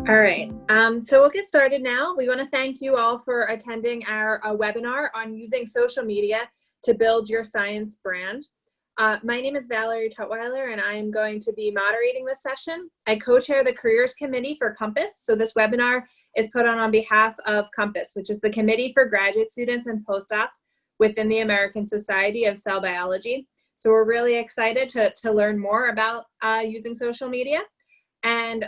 All right, so we'll get started now. We want to thank you all for attending our webinar on using social media to build your science brand. My name is Valerie Tutwiler, and I am going to be moderating this session. I co-chair the Careers Committee for Compass, so this webinar is put on behalf of Compass, which is the Committee for Graduate Students and Postdocs within the American Society of Cell Biology. So we're really excited to learn more about using social media. And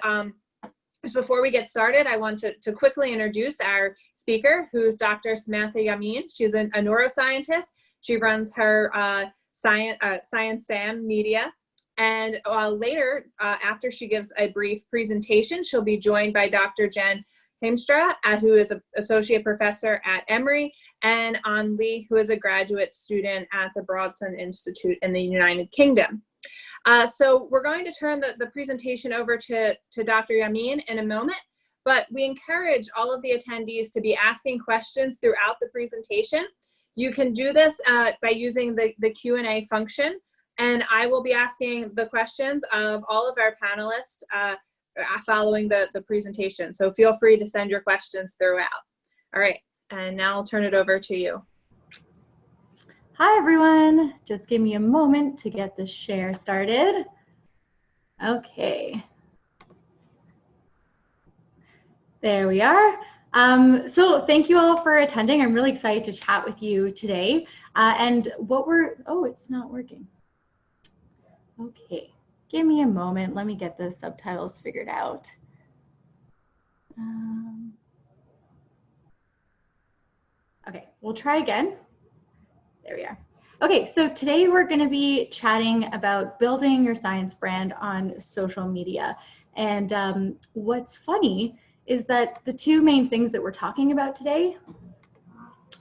just before we get started, I want to quickly introduce our speaker, who's Dr. Samantha Yamin. She's a neuroscientist. She runs her Science Sam Media. And later, after she gives a brief presentation, she'll be joined by Dr. Jen Heemstra, who is an associate professor at Emory, and An Lee, who is a graduate student at the Broadson Institute in the United Kingdom. So we're going to turn the presentation over to Dr. Yamin in a moment, but we encourage all of the attendees to be asking questions throughout the presentation. You can do this by using the Q&A function, and I will be asking the questions of all of our panelists following the presentation. So feel free to send your questions throughout. All right, and now I'll turn it over to you. Hi everyone, just give me a moment to get the share started. Okay. There we are. So thank you all for attending. I'm really excited to chat with you today. Oh, it's not working. Okay, give me a moment. Let me get the subtitles figured out. Okay, we'll try again. There we are. Okay, so today we're going to be chatting about building your science brand on social media. And what's funny is that the two main things that we're talking about today,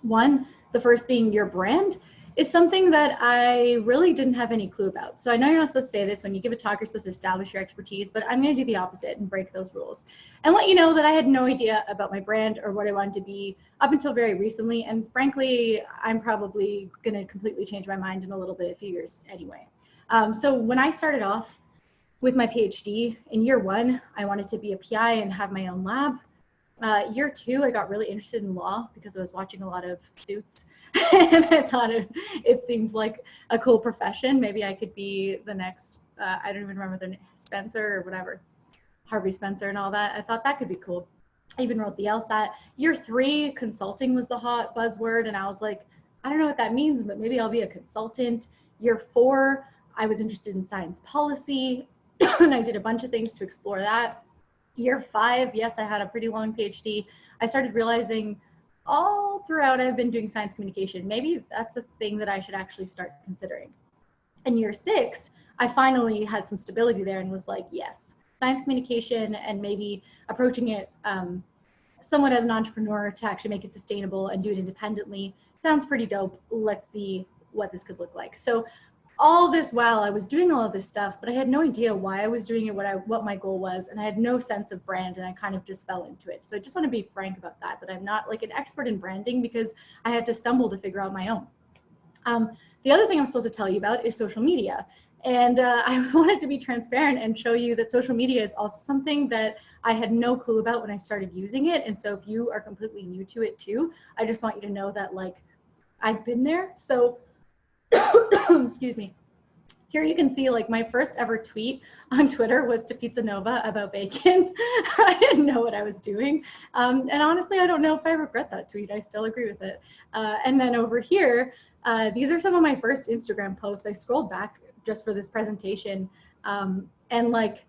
the first being your brand, is something that I really didn't have any clue about. So I know you're not supposed to say this. When you give a talk, you're supposed to establish your expertise, but I'm going to do the opposite and break those rules and let you know that I had no idea about my brand or what I wanted to be up until very recently. And frankly, I'm probably going to completely change my mind in a few years anyway. So when I started off with my PhD in year one, I wanted to be a PI and have my own lab. Year two, I got really interested in law because I was watching a lot of Suits and I thought it seemed like a cool profession. Maybe I could be the next, I don't even remember the name, Spencer or whatever, Harvey Spencer and all that. I thought that could be cool. I even wrote the LSAT. Year three, consulting was the hot buzzword, and I was like, I don't know what that means, but maybe I'll be a consultant. Year four, I was interested in science policy, and I did a bunch of things to explore that. Year five, yes, I had a pretty long PhD. I started realizing all throughout I've been doing science communication. Maybe that's a thing that I should actually start considering. In year six, I finally had some stability there and was like, yes, science communication and maybe approaching it somewhat as an entrepreneur to actually make it sustainable and do it independently sounds pretty dope. Let's see what this could look like. So all this while I was doing all of this stuff, but I had no idea why I was doing it, what my goal was, and I had no sense of brand, and I kind of just fell into it. So I just want to be frank about that I'm not like an expert in branding because I had to stumble to figure out my own. The other thing I'm supposed to tell you about is social media. And I wanted to be transparent and show you that social media is also something that I had no clue about when I started using it. And so if you are completely new to it too, I just want you to know that like I've been there. So excuse me. Here you can see like my first ever tweet on Twitter was to Pizza Nova about bacon. I didn't know what I was doing. And honestly, I don't know if I regret that tweet. I still agree with it. And then over here, these are some of my first Instagram posts. I scrolled back just for this presentation. And like,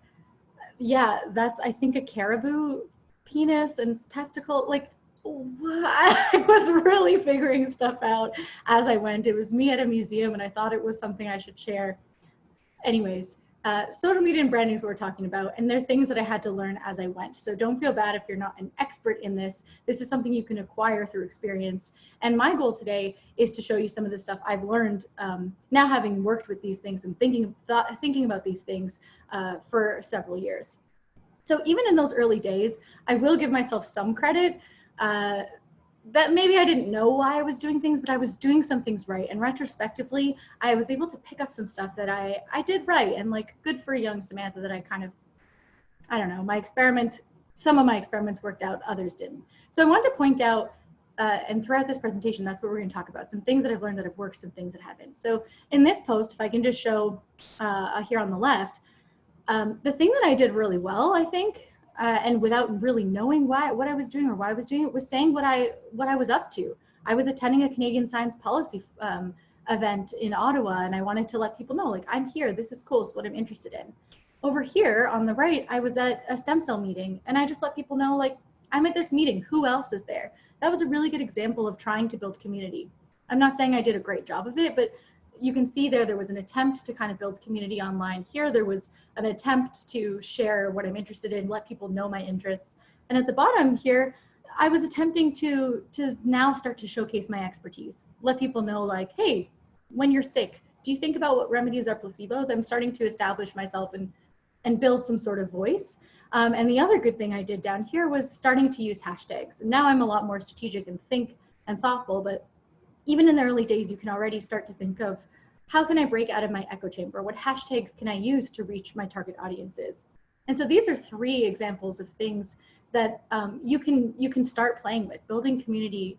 yeah, that's, I think, a caribou penis and testicle. Like, I was really figuring stuff out as I went. It was me at a museum and I thought it was something I should share. Anyways, social media and branding is what we're talking about, and they're things that I had to learn as I went. So don't feel bad if you're not an expert in this. This is something you can acquire through experience. And my goal today is to show you some of the stuff I've learned now having worked with these things and thinking about these things for several years. So even in those early days, I will give myself some credit that maybe I didn't know why I was doing things, but I was doing some things right. And retrospectively, I was able to pick up some stuff that I did right. And like, good for a young Samantha that I kind of, I don't know, my experiment some of my experiments worked out, others didn't. So I wanted to point out, and throughout this presentation, that's what we're going to talk about. Some things that I've learned that have worked, some things that haven't. So in this post, if I can just show here on the left, the thing that I did really well, I think, and without really knowing what I was doing or why I was doing it, was saying what I was up to. I was attending a Canadian science policy event in Ottawa, and I wanted to let people know, like, I'm here, this is cool, it's what I'm interested in. Over here on the right, I was at a stem cell meeting, and I just let people know, like, I'm at this meeting, who else is there? That was a really good example of trying to build community. I'm not saying I did a great job of it, but you can see there was an attempt to kind of build community online. Here, there was an attempt to share what I'm interested in, let people know my interests. And at the bottom here, I was attempting to now start to showcase my expertise. Let people know, like, hey, when you're sick, do you think about what remedies are placebos? I'm starting to establish myself and build some sort of voice. And the other good thing I did down here was starting to use hashtags. And now I'm a lot more strategic and thoughtful, but even in the early days, you can already start to think of, how can I break out of my echo chamber? What hashtags can I use to reach my target audiences? And so these are 3 examples of things that you can start playing with, building community,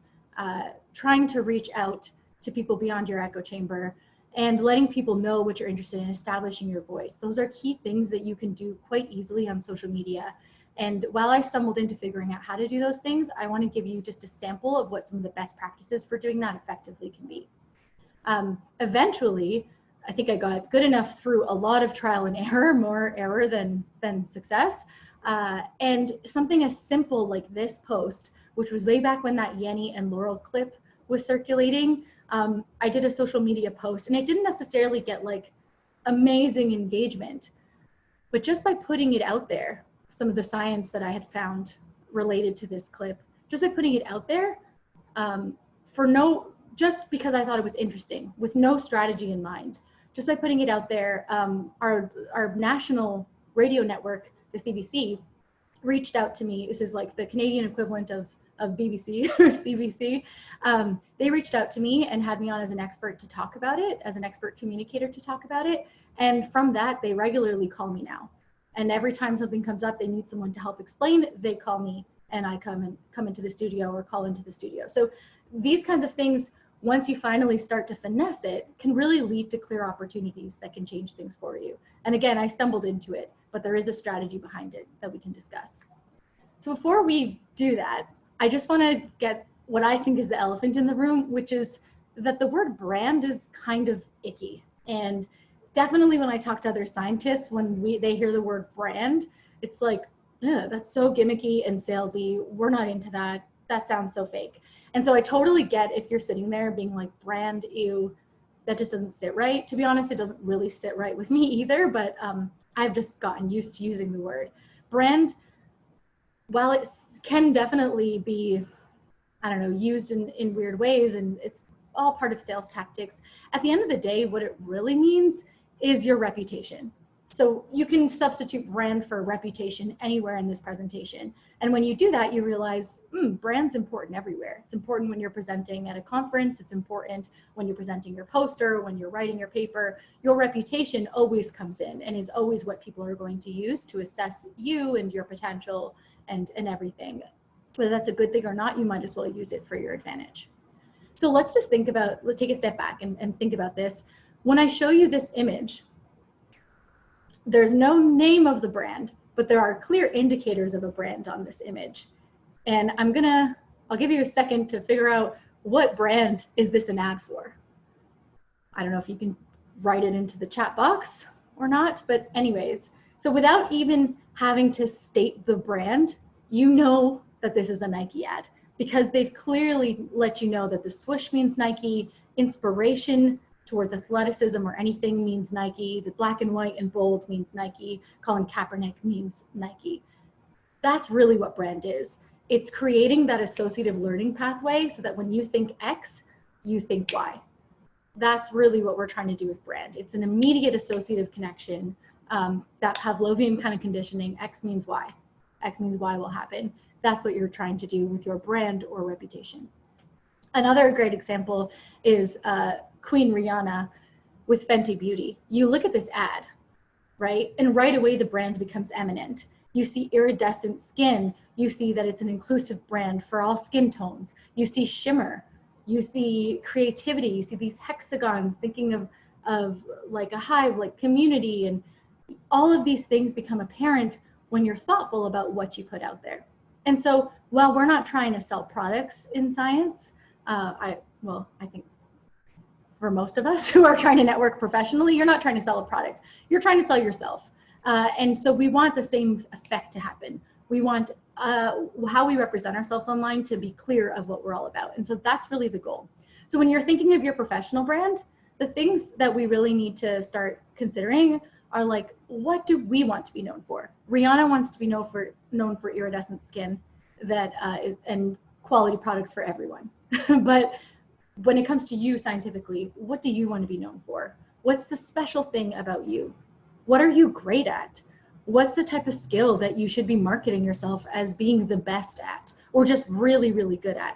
trying to reach out to people beyond your echo chamber, and letting people know what you're interested in, establishing your voice. Those are key things that you can do quite easily on social media. And while I stumbled into figuring out how to do those things, I want to give you just a sample of what some of the best practices for doing that effectively can be. Eventually, I think I got good enough through a lot of trial and error, more error than success. And something as simple like this post, which was way back when that Yenny and Laurel clip was circulating, I did a social media post, and it didn't necessarily get like amazing engagement, but just by putting it out there, some of the science that I had found related to this clip, just by putting it out there, just because I thought it was interesting, with no strategy in mind, just by putting it out there, our national radio network, the CBC, reached out to me. This is like the Canadian equivalent of BBC or CBC. They reached out to me and had me on as an expert to talk about it, as an expert communicator to talk about it. And from that, they regularly call me now. And every time something comes up, they need someone to help explain, they call me, and I come into the studio or call into the studio. So these kinds of things, once you finally start to finesse it, can really lead to clear opportunities that can change things for you. And again, I stumbled into it, but there is a strategy behind it that we can discuss. So before we do that, I just want to get what I think is the elephant in the room, which is that the word brand is kind of icky. And definitely when I talk to other scientists, when they hear the word brand, it's like, that's so gimmicky and salesy. We're not into that. That sounds so fake. And so I totally get if you're sitting there being like, brand, ew, that just doesn't sit right. To be honest, it doesn't really sit right with me either, but I've just gotten used to using the word. Brand, while it can definitely be, I don't know, used in weird ways, and it's all part of sales tactics, at the end of the day, what it really means is your reputation. So you can substitute brand for reputation anywhere in this presentation. And when you do that, you realize brand's important everywhere. It's important when you're presenting at a conference. It's important when you're presenting your poster, when you're writing your paper. Your reputation always comes in and is always what people are going to use to assess you and your potential and everything. Whether that's a good thing or not, you might as well use it for your advantage. So let's just take a step back and think about this. When I show you this image, there's no name of the brand, but there are clear indicators of a brand on this image. And I'll give you a second to figure out what brand is this an ad for. I don't know if you can write it into the chat box or not, but anyways, so without even having to state the brand, you know that this is a Nike ad because they've clearly let you know that the swoosh means Nike, inspiration towards athleticism or anything means Nike, the black and white and bold means Nike, Colin Kaepernick means Nike. That's really what brand is. It's creating that associative learning pathway so that when you think X, you think Y. That's really what we're trying to do with brand. It's an immediate associative connection, that Pavlovian kind of conditioning, X means Y. X means Y will happen. That's what you're trying to do with your brand or reputation. Another great example is Queen Rihanna with Fenty Beauty. You look at this ad, right? And right away the brand becomes eminent. You see iridescent skin. You see that it's an inclusive brand for all skin tones. You see shimmer. You see creativity. You see these hexagons thinking of like a hive, like community, and all of these things become apparent when you're thoughtful about what you put out there. And so while we're not trying to sell products in science, I think for most of us who are trying to network professionally, you're not trying to sell a product, you're trying to sell yourself. And so we want the same effect to happen. We want how we represent ourselves online to be clear of what we're all about. And so that's really the goal. So when you're thinking of your professional brand, the things that we really need to start considering are like, what do we want to be known for? Rihanna wants to be known for iridescent skin and quality products for everyone. But when it comes to you scientifically, what do you want to be known for? What's the special thing about you? What are you great at? What's the type of skill that you should be marketing yourself as being the best at, or just really, really good at?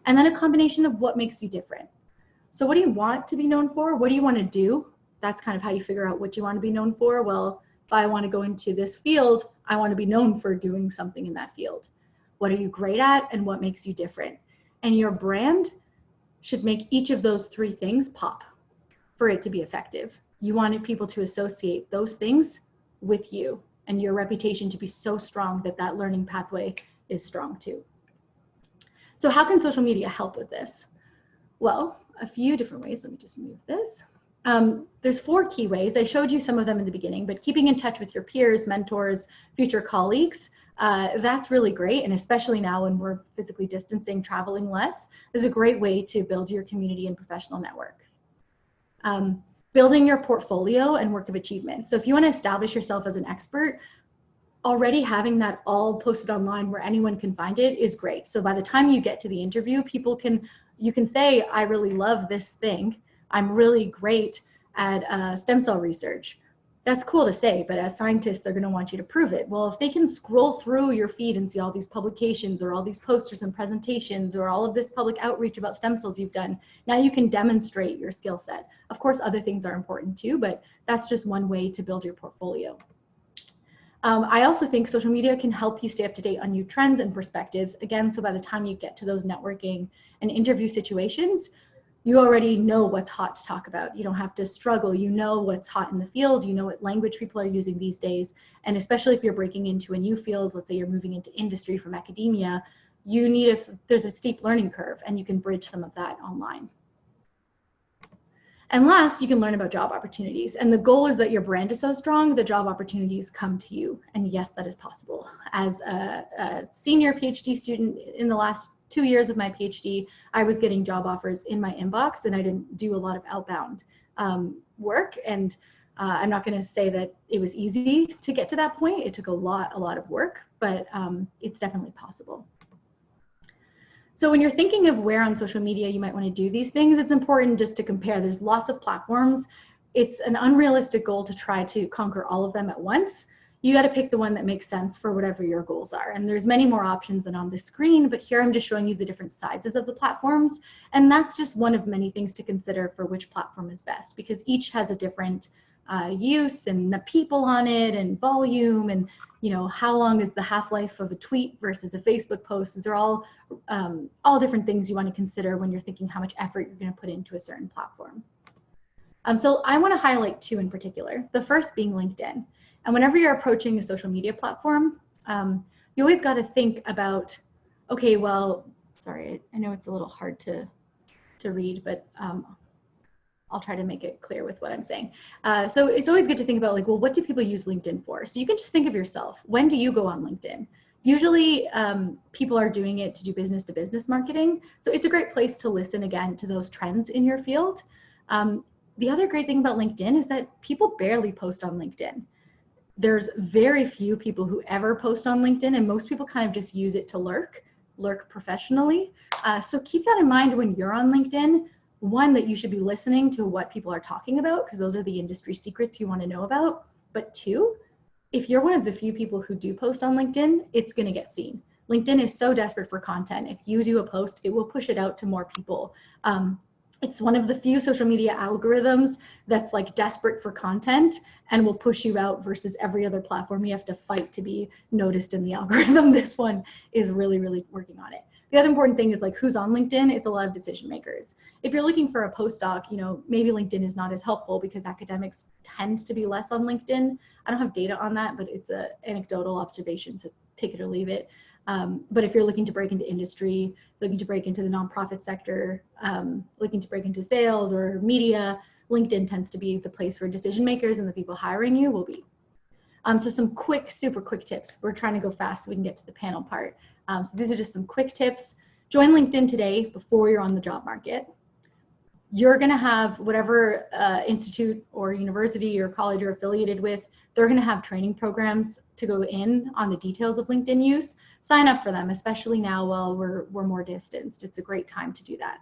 And then a combination of what makes you different. So what do you want to be known for? What do you want to do? That's kind of how you figure out what you want to be known for. Well, if I want to go into this field, I want to be known for doing something in that field. What are you great at and what makes you different? And your brand should make each of those three things pop for it to be effective. You wanted people to associate those things with you and your reputation to be so strong that that learning pathway is strong too. So how can social media help with this? Well, a few different ways. Let me just move this. There's 4 key ways. I showed you some of them in the beginning, but keeping in touch with your peers, mentors, future colleagues, that's really great. And especially now when we're physically distancing, traveling less, is a great way to build your community and professional network. Building your portfolio and work of achievement. So if you want to establish yourself as an expert, already having that all posted online where anyone can find it is great. So by the time you get to the interview, you can say, I really love this thing. I'm really great at stem cell research. That's cool to say, but as scientists, they're going to want you to prove it. Well, if they can scroll through your feed and see all these publications or all these posters and presentations or all of this public outreach about stem cells you've done, now you can demonstrate your skill set. Of course, other things are important too, but that's just one way to build your portfolio. I also think social media can help you stay up to date on new trends and perspectives. Again, so by the time you get to those networking and interview situations, you already know what's hot to talk about. You don't have to struggle. You know what's hot in the field. You know what language people are using these days. And especially if you're breaking into a new field, let's say you're moving into industry from academia, there's a steep learning curve and you can bridge some of that online. And last, you can learn about job opportunities. And the goal is that your brand is so strong, the job opportunities come to you. And yes, that is possible. As a senior PhD student in the last 2 years of my PhD, I was getting job offers in my inbox and I didn't do a lot of outbound work. And I'm not going to say that it was easy to get to that point. It took a lot of work, but it's definitely possible. So when you're thinking of where on social media you might want to do these things, it's important just to compare. There's lots of platforms. It's an unrealistic goal to try to conquer all of them at once. You got to pick the one that makes sense for whatever your goals are. And there's many more options than on the screen, but here I'm just showing you the different sizes of the platforms. And that's just one of many things to consider for which platform is best, because each has a different use and the people on it and volume and how long is the half-life of a tweet versus a Facebook post. These are all different things you want to consider when you're thinking how much effort you're going to put into a certain platform. So I want to highlight 2 in particular, the first being LinkedIn. And whenever you're approaching a social media platform, you always got to think about, okay, well, sorry, I know it's a little hard to read, but I'll try to make it clear with what I'm saying. So it's always good to think about well, what do people use LinkedIn for? So you can just think of yourself. When do you go on LinkedIn? Usually people are doing it to do business to business marketing. So it's a great place to listen again to those trends in your field. The other great thing about LinkedIn is that people barely post on LinkedIn. There's very few people who ever post on LinkedIn, and most people kind of just use it to lurk professionally. So keep that in mind when you're on LinkedIn. One, that you should be listening to what people are talking about, because those are the industry secrets you want to know about. But 2, if you're one of the few people who do post on LinkedIn, it's going to get seen. LinkedIn is so desperate for content. If you do a post, it will push it out to more people. It's one of the few social media algorithms that's like desperate for content and will push you out versus every other platform. You have to fight to be noticed in the algorithm. This one is really, really working on it. The other important thing is like who's on LinkedIn. It's a lot of decision makers. If you're looking for a postdoc, you know, maybe LinkedIn is not as helpful because academics tends to be less on LinkedIn. I don't have data on that, but it's an anecdotal observation, so take it or leave it. But if you're looking to break into industry, looking to break into the nonprofit sector, looking to break into sales or media, LinkedIn tends to be the place where decision makers and the people hiring you will be. So some quick, super quick tips. We're trying to go fast so we can get to the panel part. So these are just some quick tips. Join LinkedIn today before you're on the job market. You're going to have whatever institute or university or college you're affiliated with, they're going to have training programs to go in on the details of LinkedIn use. Sign up for them, especially now while we're more distanced. It's a great time to do that.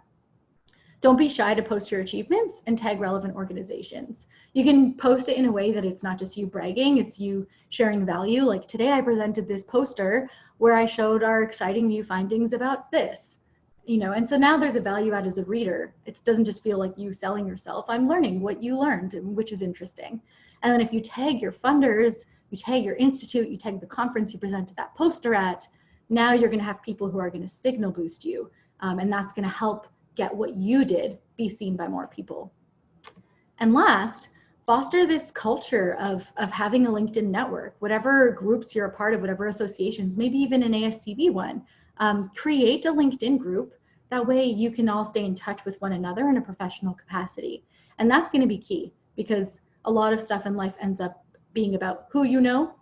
Don't be shy to post your achievements and tag relevant organizations. You can post it in a way that it's not just you bragging, it's you sharing value. Like today I presented this poster where I showed our exciting new findings about this. You know, and so now there's a value add as a reader. It doesn't just feel like you selling yourself. I'm learning what you learned, which is interesting. And then if you tag your funders, you tag your institute, you tag the conference you presented that poster at, now you're going to have people who are going to signal boost you. And that's going to help get what you did be seen by more people. And last, foster this culture of having a LinkedIn network, whatever groups you're a part of, whatever associations, maybe even an ASCB one. Create a LinkedIn group. That way you can all stay in touch with one another in a professional capacity. And that's going to be key because a lot of stuff in life ends up being about who you know,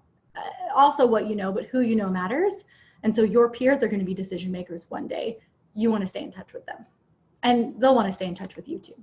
also what you know, but who you know matters. And so your peers are going to be decision makers one day. You want to stay in touch with them and they'll want to stay in touch with you too.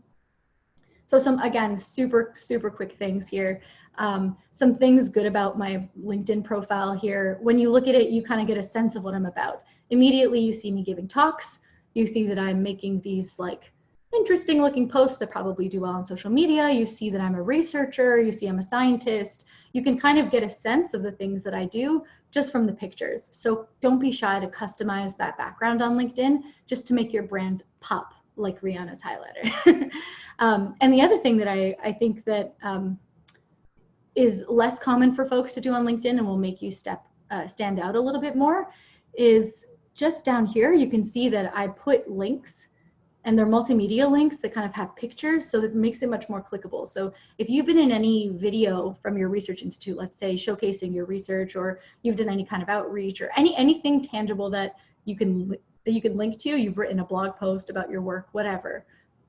So some, again, super, super quick things here. Some things good about my LinkedIn profile here. When you look at it, you kind of get a sense of what I'm about. Immediately you see me giving talks. You see that I'm making these like interesting looking posts that probably do well on social media. You see that I'm a researcher. You see I'm a scientist. You can kind of get a sense of the things that I do just from the pictures. So don't be shy to customize that background on LinkedIn just to make your brand pop like Rihanna's highlighter. And the other thing that I think that is less common for folks to do on LinkedIn and will make you stand out a little bit more is just down here, you can see that I put links and they're multimedia links that kind of have pictures, so that makes it much more clickable. So if you've been in any video from your research institute, let's say showcasing your research, or you've done any kind of outreach or anything tangible that you can link to, you've written a blog post about your work, whatever,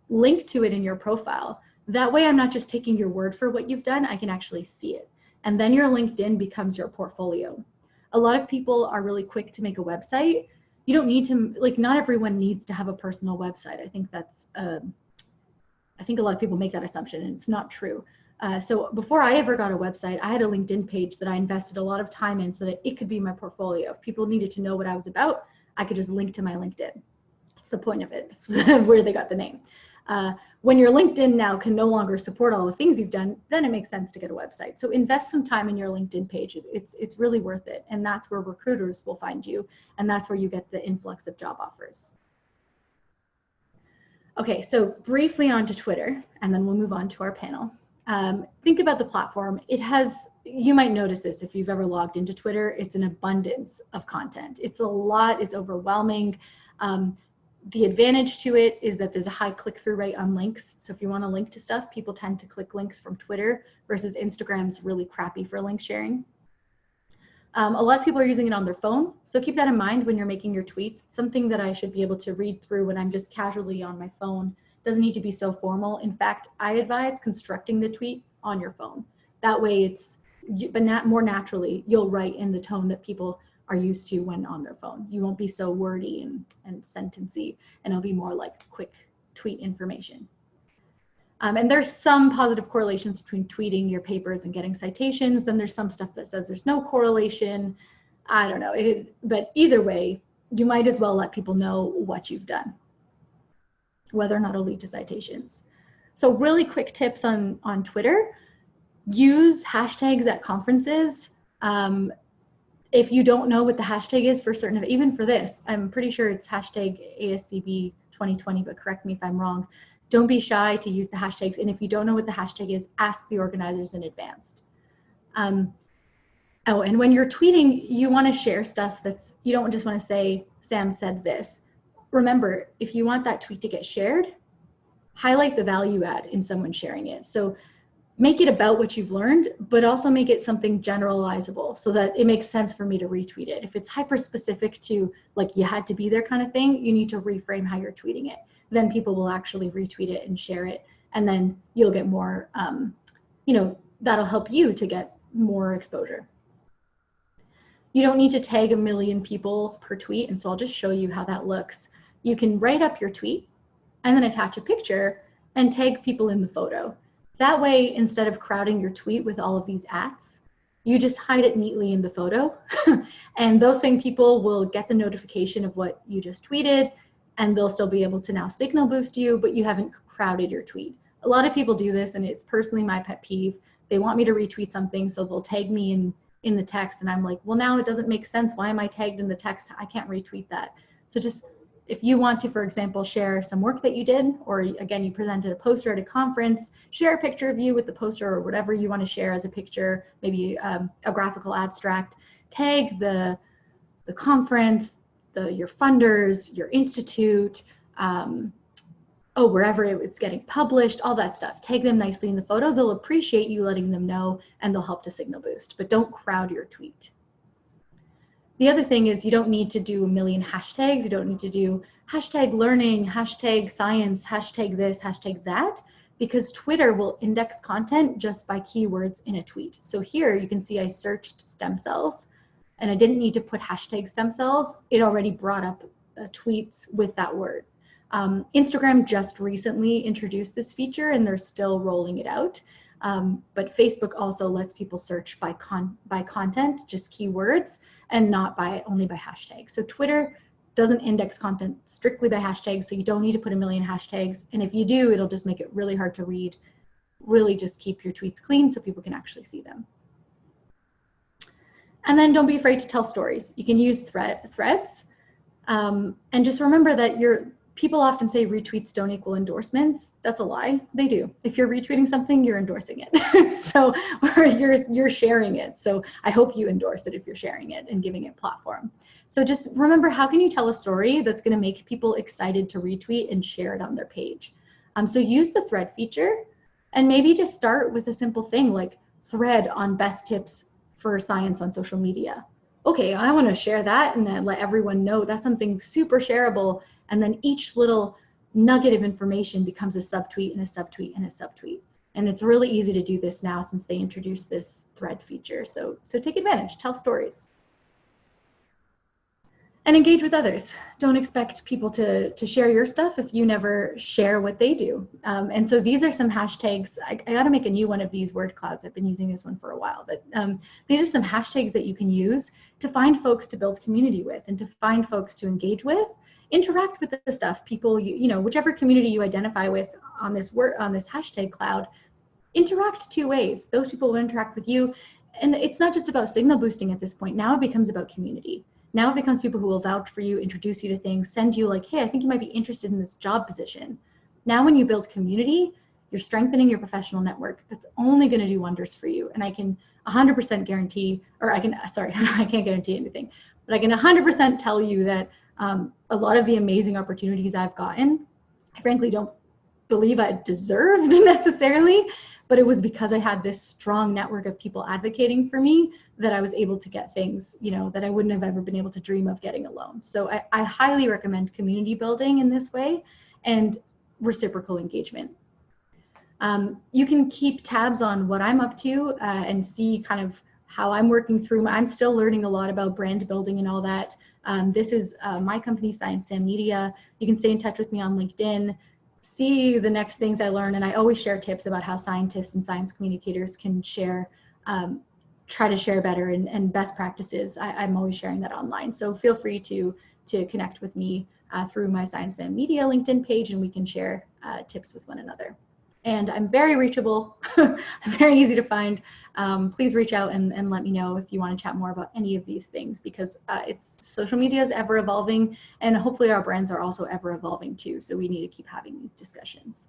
link to it in your profile. That way I'm not just taking your word for what you've done, I can actually see it. And then your LinkedIn becomes your portfolio. A lot of people are really quick to make a website. You don't need to, like, not everyone needs to have a personal website. I think that's, I think a lot of people make that assumption and it's not true. So before I ever got a website, I had a LinkedIn page that I invested a lot of time in so that it could be my portfolio. If people needed to know what I was about, I could just link to my LinkedIn. That's the point of it. That's where they got the name. When your LinkedIn now can no longer support all the things you've done, then it makes sense to get a website. So invest some time in your LinkedIn page. It's really worth it. And that's where recruiters will find you. And that's where you get the influx of job offers. Okay, so briefly onto Twitter, and then we'll move on to our panel. Think about the platform. It has, you might notice this if you've ever logged into Twitter, it's an abundance of content. It's a lot, it's overwhelming. The advantage to it is that there's a high click-through rate on links. So if you want to link to stuff, people tend to click links from Twitter versus Instagram's really crappy for link sharing. A lot of people are using it on their phone. So keep that in mind when you're making your tweets. It's something that I should be able to read through when I'm just casually on my phone. It doesn't need to be so formal. In fact, I advise constructing the tweet on your phone. That way it's, but more naturally, you'll write in the tone that people are used to when on their phone. You won't be so wordy and sentencey, and it'll be more like quick tweet information. And there's some positive correlations between tweeting your papers and getting citations. Then there's some stuff that says there's no correlation. I don't know, but either way, you might as well let people know what you've done, whether or not it'll lead to citations. So really quick tips on Twitter. Use hashtags at conferences. If you don't know what the hashtag is for certain, even for this, I'm pretty sure it's hashtag ASCB 2020, but correct me if I'm wrong. don't be shy to use the hashtags. And if you don't know what the hashtag is, ask the organizers in advance. Oh, and when you're tweeting, you want to share stuff you don't just want to say, Sam said this. Remember, if you want that tweet to get shared, highlight the value add in someone sharing it. So make it about what you've learned, but also make it something generalizable so that it makes sense for me to retweet it. If it's hyper specific to like you had to be there kind of thing, you need to reframe how you're tweeting it. Then people will actually retweet it and share it. And then you'll get more, that'll help you to get more exposure. You don't need to tag 1 million people per tweet. And so I'll just show you how that looks. You can write up your tweet and then attach a picture and tag people in the photo. That way, instead of crowding your tweet with all of these ats, you just hide it neatly in the photo. And those same people will get the notification of what you just tweeted, and they'll still be able to now signal boost you, but you haven't crowded your tweet. A lot of people do this, and it's personally my pet peeve. They want me to retweet something, so they'll tag me in the text, and I'm like, well, now it doesn't make sense. Why am I tagged in the text? I can't retweet that. So just, if you want to, for example, share some work that you did, or again, you presented a poster at a conference, share a picture of you with the poster or whatever you want to share as a picture, maybe a graphical abstract, tag the conference, your funders, your institute, wherever it's getting published, all that stuff. Tag them nicely in the photo. They'll appreciate you letting them know, and they'll help to signal boost, but don't crowd your tweet. The other thing is you don't need to do 1 million hashtags. You don't need to do hashtag learning, hashtag science, hashtag this, hashtag that, because Twitter will index content just by keywords in a tweet. So here you can see I searched stem cells, and I didn't need to put hashtag stem cells. It already brought up tweets with that word. Instagram just recently introduced this feature, and they're still rolling it out. But Facebook also lets people search by content, just keywords, and not only by hashtags. So Twitter doesn't index content strictly by hashtags, so you don't need to put 1 million hashtags. And if you do, it'll just make it really hard to read. Really just keep your tweets clean so people can actually see them. And then don't be afraid to tell stories. You can use threads. And just remember that people often say retweets don't equal endorsements. That's a lie. They do. If you're retweeting something, you're endorsing it. So, or you're sharing it. So I hope you endorse it if you're sharing it and giving it platform. So just remember, how can you tell a story that's going to make people excited to retweet and share it on their page? So use the thread feature, and maybe just start with a simple thing like thread on best tips for science on social media. Okay, I want to share that and then let everyone know that's something super shareable. And then each little nugget of information becomes a subtweet and a subtweet and a subtweet. And it's really easy to do this now since they introduced this thread feature. So take advantage, tell stories. And engage with others. Don't expect people to share your stuff if you never share what they do. And so these are some hashtags. I got to make a new one of these word clouds. I've been using this one for a while, but these are some hashtags that you can use to find folks to build community with and to find folks to engage with. Interact with the stuff. People, whichever community you identify with on this hashtag cloud, interact 2 ways. Those people will interact with you. And it's not just about signal boosting at this point. Now it becomes about community. Now it becomes people who will vouch for you, introduce you to things, send you like, hey, I think you might be interested in this job position. Now when you build community, you're strengthening your professional network. That's only going to do wonders for you. And I can 100% guarantee, I can't guarantee anything, but I can 100% tell you that a lot of the amazing opportunities I've gotten, I frankly don't believe I deserved necessarily, but it was because I had this strong network of people advocating for me that I was able to get things, that I wouldn't have ever been able to dream of getting alone. So I highly recommend community building in this way and reciprocal engagement. You can keep tabs on what I'm up to and see kind of how I'm working through. I'm still learning a lot about brand building and all that. This is my company, Science Sam Media. You can stay in touch with me on LinkedIn, see the next things I learn, and I always share tips about how scientists and science communicators can share, try to share better and best practices. I'm always sharing that online. So feel free to connect with me through my Science Sam Media LinkedIn page, and we can share tips with one another. And I'm very reachable. I'm very easy to find. Please reach out and let me know if you want to chat more about any of these things, because social media is ever evolving, and hopefully our brands are also ever evolving too. So we need to keep having these discussions.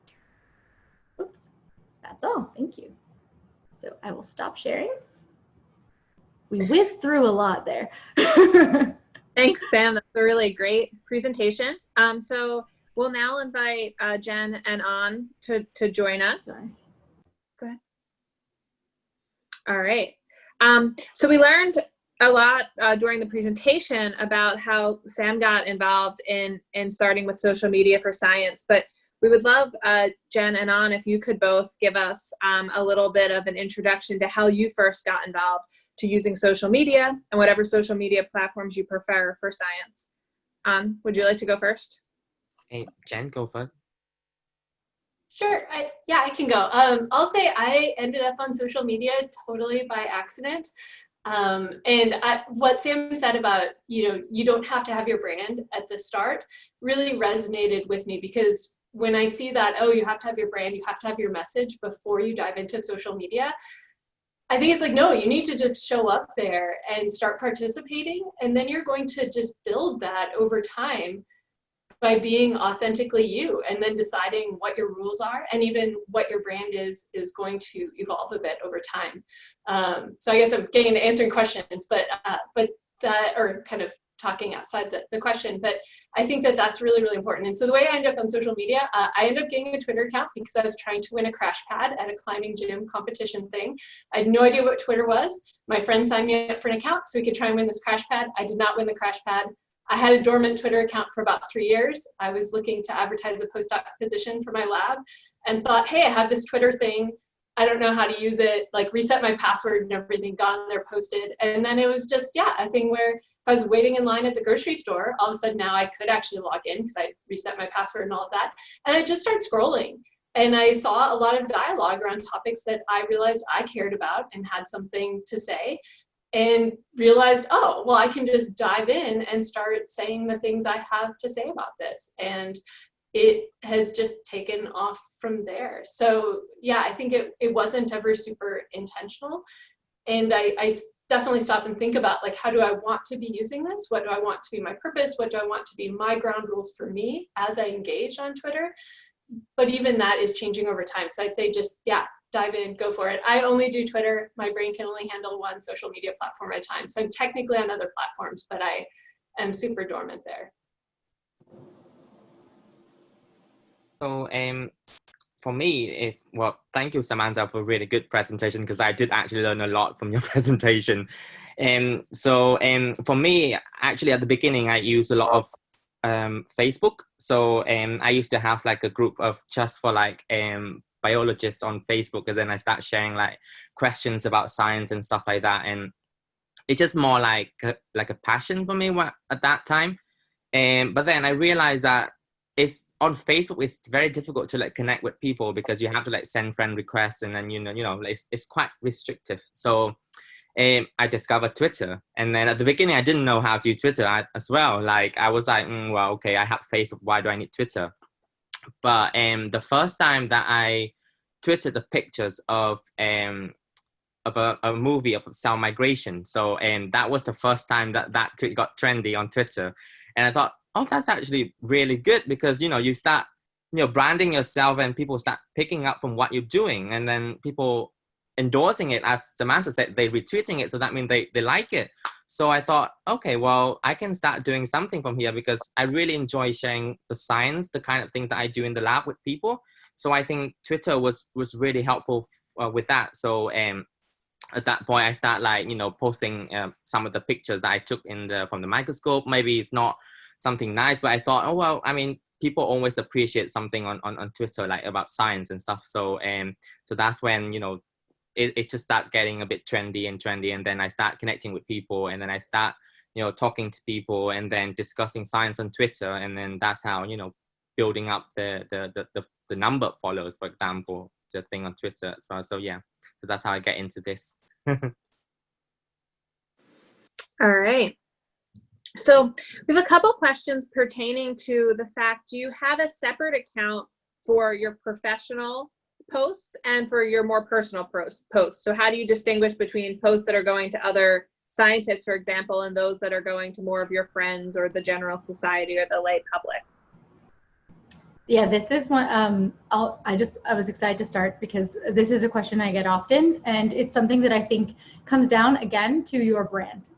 Oops, that's all. Thank you. So I will stop sharing. We whizzed through a lot there. Thanks, Sam. That's a really great presentation. So we'll now invite Jen and An to join us. Sorry. Go ahead. All right. So we learned a lot during the presentation about how Sam got involved in starting with social media for science, but we would love, Jen and An, if you could both give us a little bit of an introduction to how you first got involved to using social media and whatever social media platforms you prefer for science. Would you like to go first? Hey, Jen, go first. Sure, I can go. I'll say I ended up on social media totally by accident. What Sam said about, you don't have to have your brand at the start really resonated with me, because when I see that, oh, you have to have your brand, you have to have your message before you dive into social media, I think it's like, no, you need to just show up there and start participating. And then you're going to just build that over time by being authentically you, and then deciding what your rules are, and even what your brand is going to evolve a bit over time. So I guess I'm getting into answering questions, but that, or kind of talking outside the question, but I think that that's really, really important. And so the way I ended up on social media, I ended up getting a Twitter account because I was trying to win a crash pad at a climbing gym competition thing. I had no idea what Twitter was. My friend signed me up for an account so we could try and win this crash pad. I did not win the crash pad. I had a dormant Twitter account for about 3 years. I was looking to advertise a postdoc position for my lab and thought, hey, I have this Twitter thing. I don't know how to use it, like reset my password and everything, got on there, posted. And then it was just, a thing where if I was waiting in line at the grocery store, all of a sudden now I could actually log in because I reset my password and all of that. And I just started scrolling. And I saw a lot of dialogue around topics that I realized I cared about and had something to say, and realized, oh, well, I can just dive in and start saying the things I have to say about this. And it has just taken off from there. So yeah, I think it wasn't ever super intentional. And I definitely stop and think about, like, how do I want to be using this? What do I want to be my purpose? What do I want to be my ground rules for me as I engage on Twitter? But even that is changing over time. So I'd say just, dive in, go for it. I only do Twitter. My brain can only handle one social media platform at a time. So I'm technically on other platforms, but I am super dormant there. So for me, thank you, Samantha, for a really good presentation, because I did actually learn a lot from your presentation. For me, actually at the beginning, I used a lot of Facebook. So I used to have like a group of just for like biologists on Facebook, and then I start sharing like questions about science and stuff like that. And it's just more like a passion for me at that time. But then I realized that it's on Facebook, it's very difficult to like connect with people, because you have to like send friend requests, and then it's quite restrictive. So I discovered Twitter, and then at the beginning I didn't know how to use Twitter as well. Like I was like, well, okay, I have Facebook, why do I need Twitter? But the first time that I tweeted the pictures of a movie of cell migration, so that was the first time that tweet got trendy on Twitter, and I thought, oh, that's actually really good, because you start branding yourself, and people start picking up from what you're doing, and then people endorsing it, as Samantha said, they retweeting it, so that means they like it. So I thought, okay, well, I can start doing something from here, because I really enjoy sharing the science, the kind of things that I do in the lab with people. So I think Twitter was really helpful with that. So at that point, I start posting some of the pictures that I took from the microscope. Maybe it's not something nice, but I thought, oh well, I mean, people always appreciate something on Twitter, like about science and stuff. So so that's when it just start getting a bit trendy, and then I start connecting with people, and then I start talking to people, and then discussing science on Twitter, and then that's how building up the number of followers, for example, the thing on Twitter as well. So yeah, so that's how I get into this. All right. So we have a couple questions pertaining to the fact, do you have a separate account for your professional posts and for your more personal posts. So how do you distinguish between posts that are going to other scientists, for example, and those that are going to more of your friends or the general society or the lay public? Yeah, this is one, I was excited to start because this is a question I get often, and it's something that I think comes down again to your brand.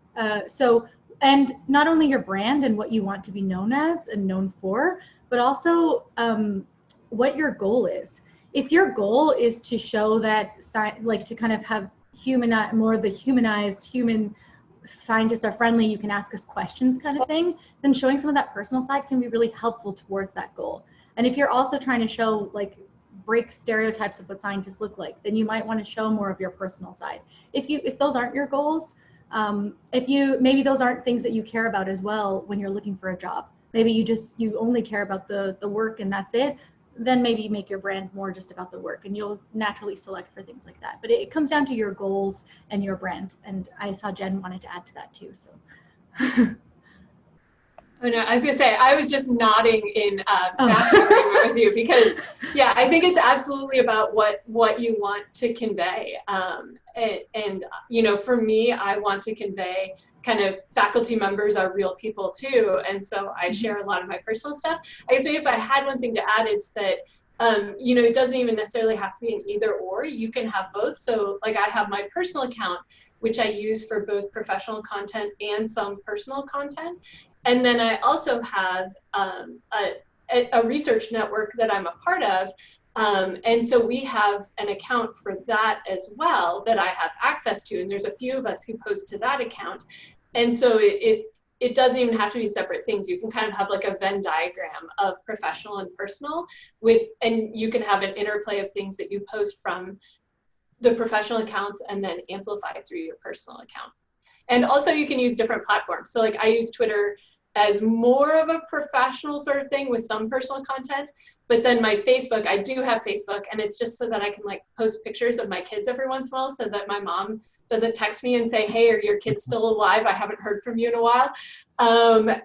And not only your brand and what you want to be known as and known for, but also what your goal is. If your goal is to show that, like to kind of have more the humanized human scientists are friendly, you can ask us questions kind of thing, then showing some of that personal side can be really helpful towards that goal. And if you're also trying to show, like, break stereotypes of what scientists look like, then you might want to show more of your personal side. If those aren't your goals, maybe those aren't things that you care about as well when you're looking for a job. Maybe you only care about the work and that's it. Then maybe make your brand more just about the work, and you'll naturally select for things like that. But it comes down to your goals and your brand. And I saw Jen wanted to add to that too. So. Oh no, I was gonna say, I was just nodding in massive agreement with you, because yeah, I think it's absolutely about what you want to convey. And you know, for me, I want to convey kind of faculty members are real people too. And so I share a lot of my personal stuff. I guess maybe if I had one thing to add, it's that you know, it doesn't even necessarily have to be an either or, you can have both. So like I have my personal account, which I use for both professional content and some personal content. And then I also have a research network that I'm a part of. And so we have an account for that as well that I have access to. And there's a few of us who post to that account. And so it doesn't even have to be separate things. You can kind of have like a Venn diagram of professional and personal and you can have an interplay of things that you post from the professional accounts and then amplify through your personal account. And also you can use different platforms. So like I use Twitter as more of a professional sort of thing with some personal content, but then my Facebook, I do have Facebook, and it's just so that I can like post pictures of my kids every once in a while so that my mom doesn't text me and say, hey, are your kids still alive? I haven't heard from you in a while.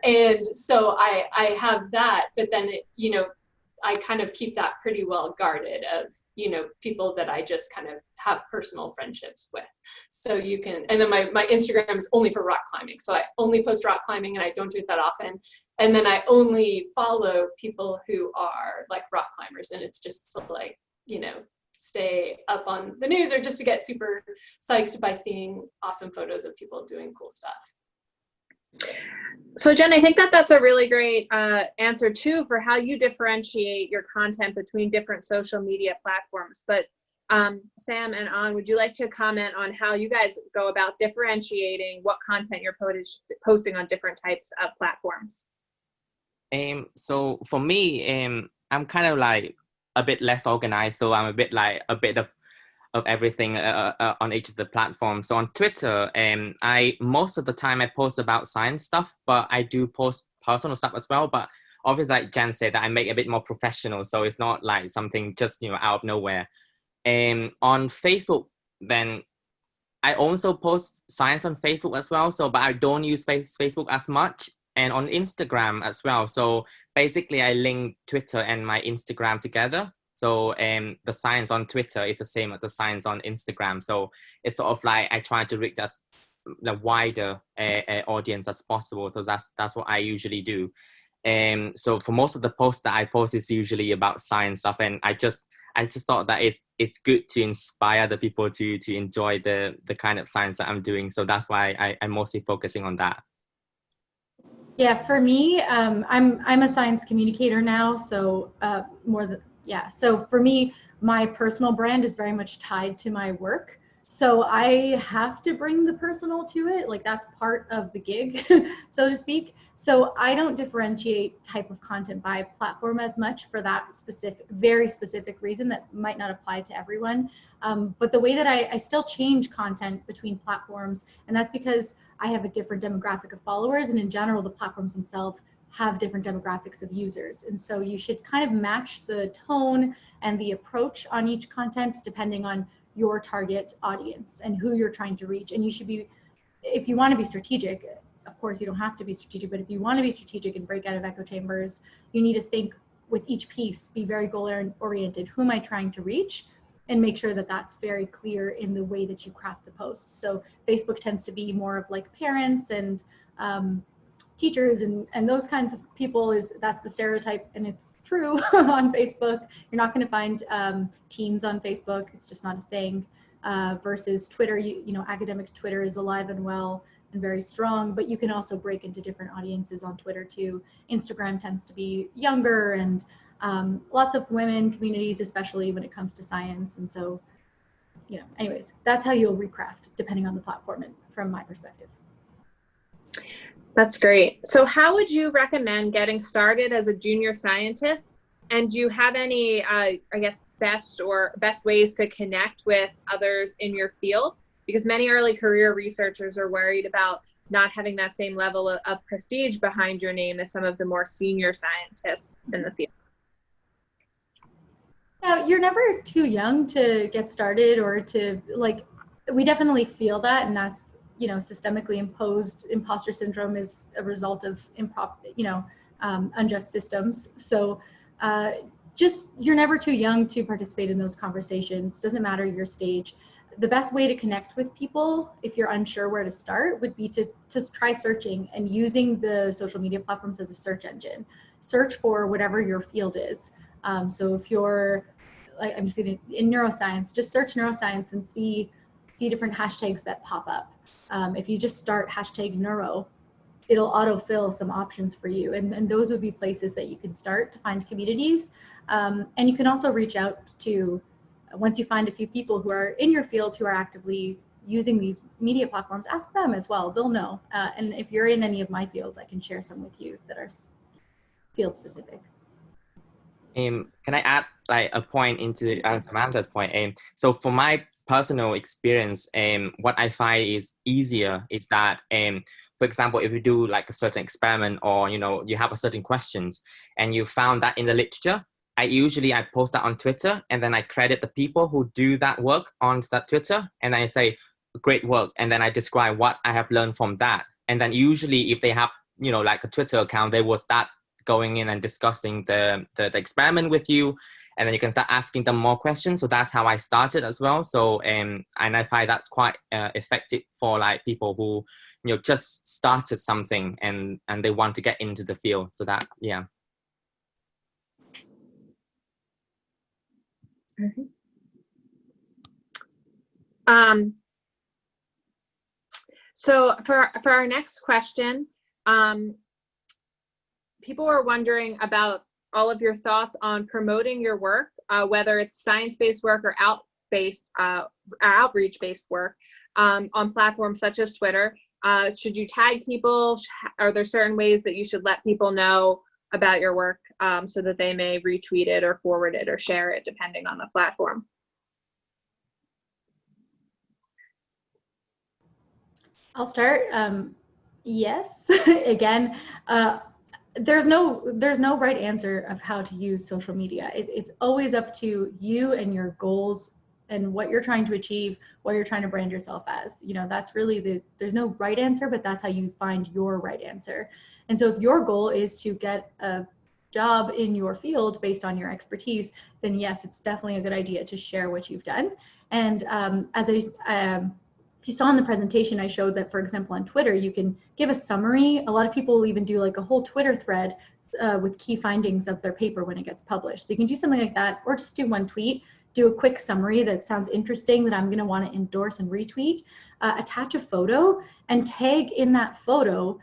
And so I have that, but then you know, I kind of keep that pretty well guarded of, you know, people that I just kind of have personal friendships with. So you can, and then my Instagram is only for rock climbing. So I only post rock climbing, and I don't do it that often. And then I only follow people who are like rock climbers, and it's just to like, you know, stay up on the news or just to get super psyched by seeing awesome photos of people doing cool stuff. So Jen, I think that's a really great answer too for how you differentiate your content between different social media platforms. But Sam and An, would you like to comment on how you guys go about differentiating what content you're posting on different types of platforms? So for me, I'm kind of like a bit less organized. So I'm a bit of everything on each of the platforms. So on Twitter, I most of the time I post about science stuff, but I do post personal stuff as well. But obviously, like Jen said, that I make it a bit more professional, so it's not like something just, you know, out of nowhere. On Facebook, then I also post science on Facebook as well. So, but I don't use Facebook as much, and on Instagram as well. So basically, I link Twitter and my Instagram together. So the science on Twitter is the same as the science on Instagram. So it's sort of like I try to reach as the wider audience as possible. So that's what I usually do. So for most of the posts that I post is usually about science stuff, and I just thought that it's good to inspire the people to enjoy the kind of science that I'm doing. So that's why I'm mostly focusing on that. Yeah, for me, I'm a science communicator now, so so for me, my personal brand is very much tied to my work. So I have to bring the personal to it, like that's part of the gig, so to speak. So I don't differentiate type of content by platform as much for that very specific reason that might not apply to everyone. But the way that I still change content between platforms, and that's because I have a different demographic of followers, and in general, the platforms themselves have different demographics of users. And so you should kind of match the tone and the approach on each content depending on your target audience and who you're trying to reach. And you should be, if you want to be strategic, of course you don't have to be strategic, but if you want to be strategic and break out of echo chambers, you need to think with each piece, be very goal oriented. Who am I trying to reach? and make sure that that's very clear in the way that you craft the post. So Facebook tends to be more of like parents and teachers and those kinds of people. That's the stereotype, and it's true on Facebook. You're not going to find teens on Facebook. It's just not a thing. Versus Twitter, you know, academic Twitter is alive and well and very strong, but you can also break into different audiences on Twitter too. Instagram tends to be younger and lots of women communities, especially when it comes to science. And so, you know, anyways, that's how you'll recraft depending on the platform and from my perspective. That's great. So how would you recommend getting started as a junior scientist? And do you have any, I guess, best ways to connect with others in your field? Because many early career researchers are worried about not having that same level of prestige behind your name as some of the more senior scientists in the field. Now, you're never too young to get started or to, like, we definitely feel that, and that's, you know, systemically imposed imposter syndrome is a result of unjust systems. So just, you're never too young to participate in those conversations. Doesn't matter your stage. The best way to connect with people, if you're unsure where to start, would be to try searching and using the social media platforms as a search engine. Search for whatever your field is. So if you're, like, I'm just in neuroscience, just search neuroscience and see different hashtags that pop up. If you just start hashtag neuro, it'll autofill some options for you. And those would be places that you can start to find communities. And you can also reach out to, once you find a few people who are in your field who are actively using these media platforms, ask them as well. They'll know. And if you're in any of my fields, I can share some with you that are field specific. Can I add like a point into Samantha's point? So for my personal experience, what I find is easier is that, for example, if you do like a certain experiment, or you know, you have a certain questions and you found that in the literature, I post that on Twitter, and then I credit the people who do that work on that Twitter, and I say great work, and then I describe what I have learned from that. And then usually if they have, you know, like a Twitter account, they will start going in and discussing the experiment with you, and then you can start asking them more questions. So that's how I started as well. So and I find that's quite effective for like people who, you know, just started something and they want to get into the field. So that, yeah. So for our next question, people are wondering about all of your thoughts on promoting your work, whether it's science-based work or outreach-based work on platforms such as Twitter. Should you tag people? Are there certain ways that you should let people know about your work so that they may retweet it or forward it or share it, depending on the platform? I'll start. Yes. Again, there's no right answer of how to use social media. It's always up to you and your goals and what you're trying to achieve, what you're trying to brand yourself as. You know, that's really there's no right answer, but that's how you find your right answer. And so if your goal is to get a job in your field based on your expertise, then yes, it's definitely a good idea to share what you've done. And if you saw in the presentation, I showed that, for example, on Twitter, you can give a summary. A lot of people will even do like a whole Twitter thread with key findings of their paper when it gets published. So you can do something like that, or just do one tweet, do a quick summary that sounds interesting that I'm gonna wanna endorse and retweet, attach a photo and tag in that photo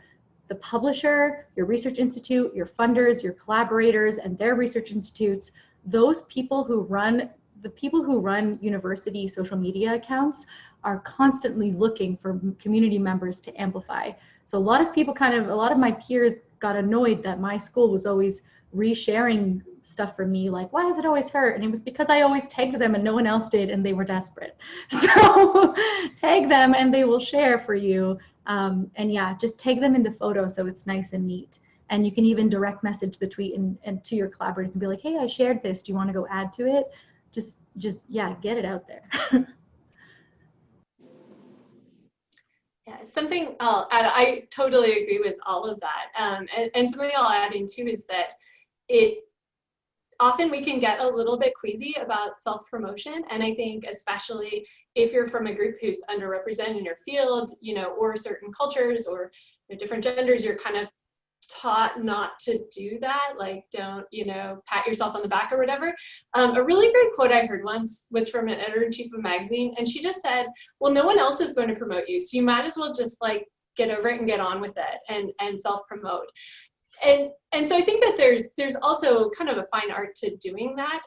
the publisher, your research institute, your funders, your collaborators, and their research institutes. Those people who run, the people who run university social media accounts are constantly looking for community members to amplify. So a lot of people a lot of my peers got annoyed that my school was always resharing stuff for me, like, why is it always her? And it was because I always tagged them and no one else did, and they were desperate. So tag them and they will share for you. And yeah, just tag them in the photo so it's nice and neat. And you can even direct message the tweet and to your collaborators and be like, hey, I shared this. Do you want to go add to it? Just yeah, get it out there. Yeah, something I'll add, I totally agree with all of that. And something I'll add in too is that often we can get a little bit queasy about self-promotion. And I think especially if you're from a group who's underrepresented in your field, you know, or certain cultures or different genders, you're kind of taught not to do that. Like, don't, you know, pat yourself on the back or whatever. A really great quote I heard once was from an editor-in-chief of a magazine. And she just said, well, no one else is going to promote you. So you might as well just like get over it and get on with it and self-promote. And so I think that there's also kind of a fine art to doing that.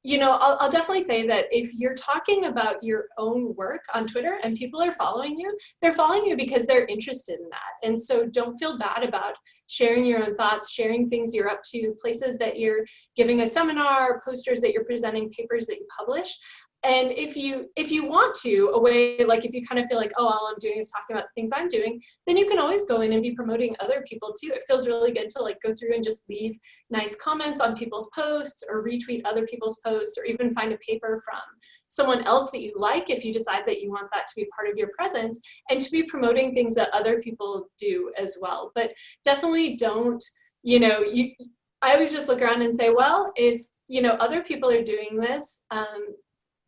You know, I'll definitely say that if you're talking about your own work on Twitter and people are following you, they're following you because they're interested in that. And so don't feel bad about sharing your own thoughts, sharing things you're up to, places that you're giving a seminar, posters that you're presenting, papers that you publish. And if you want to, a way, like if you kind of feel like, oh, all I'm doing is talking about the things I'm doing, then you can always go in and be promoting other people too. It feels really good to like go through and just leave nice comments on people's posts or retweet other people's posts, or even find a paper from someone else that you like if you decide that you want that to be part of your presence, and to be promoting things that other people do as well. But definitely don't, you know, I always just look around and say, well, if, you know, other people are doing this,